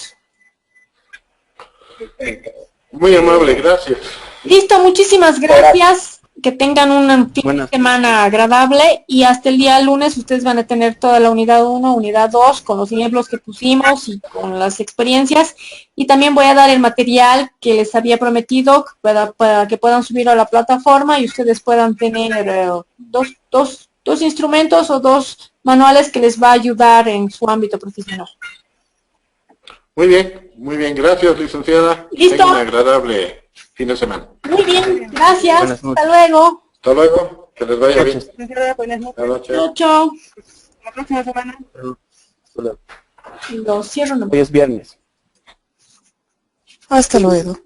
S2: Muy amable, gracias.
S1: Listo, muchísimas gracias. Que tengan un fin de semana agradable y hasta el día lunes ustedes van a tener toda la unidad 1, unidad 2 con los ejemplos que pusimos y con las experiencias. Y también voy a dar el material que les había prometido para que puedan subirlo a la plataforma y ustedes puedan tener dos instrumentos o 2 manuales que les va a ayudar en su ámbito profesional.
S2: Muy bien, gracias, licenciada.
S1: Listo.
S2: Tenga un agradable fin de semana.
S1: Muy bien, gracias.
S3: Buenas noches.
S1: Hasta luego.
S2: Hasta luego, que les vaya bien.
S4: Licenciada, buenas noches.
S2: Buenas noches.
S1: Chao, chao.
S4: La próxima semana.
S1: Lo cierro nomás.
S3: Hoy es viernes.
S7: Hasta luego.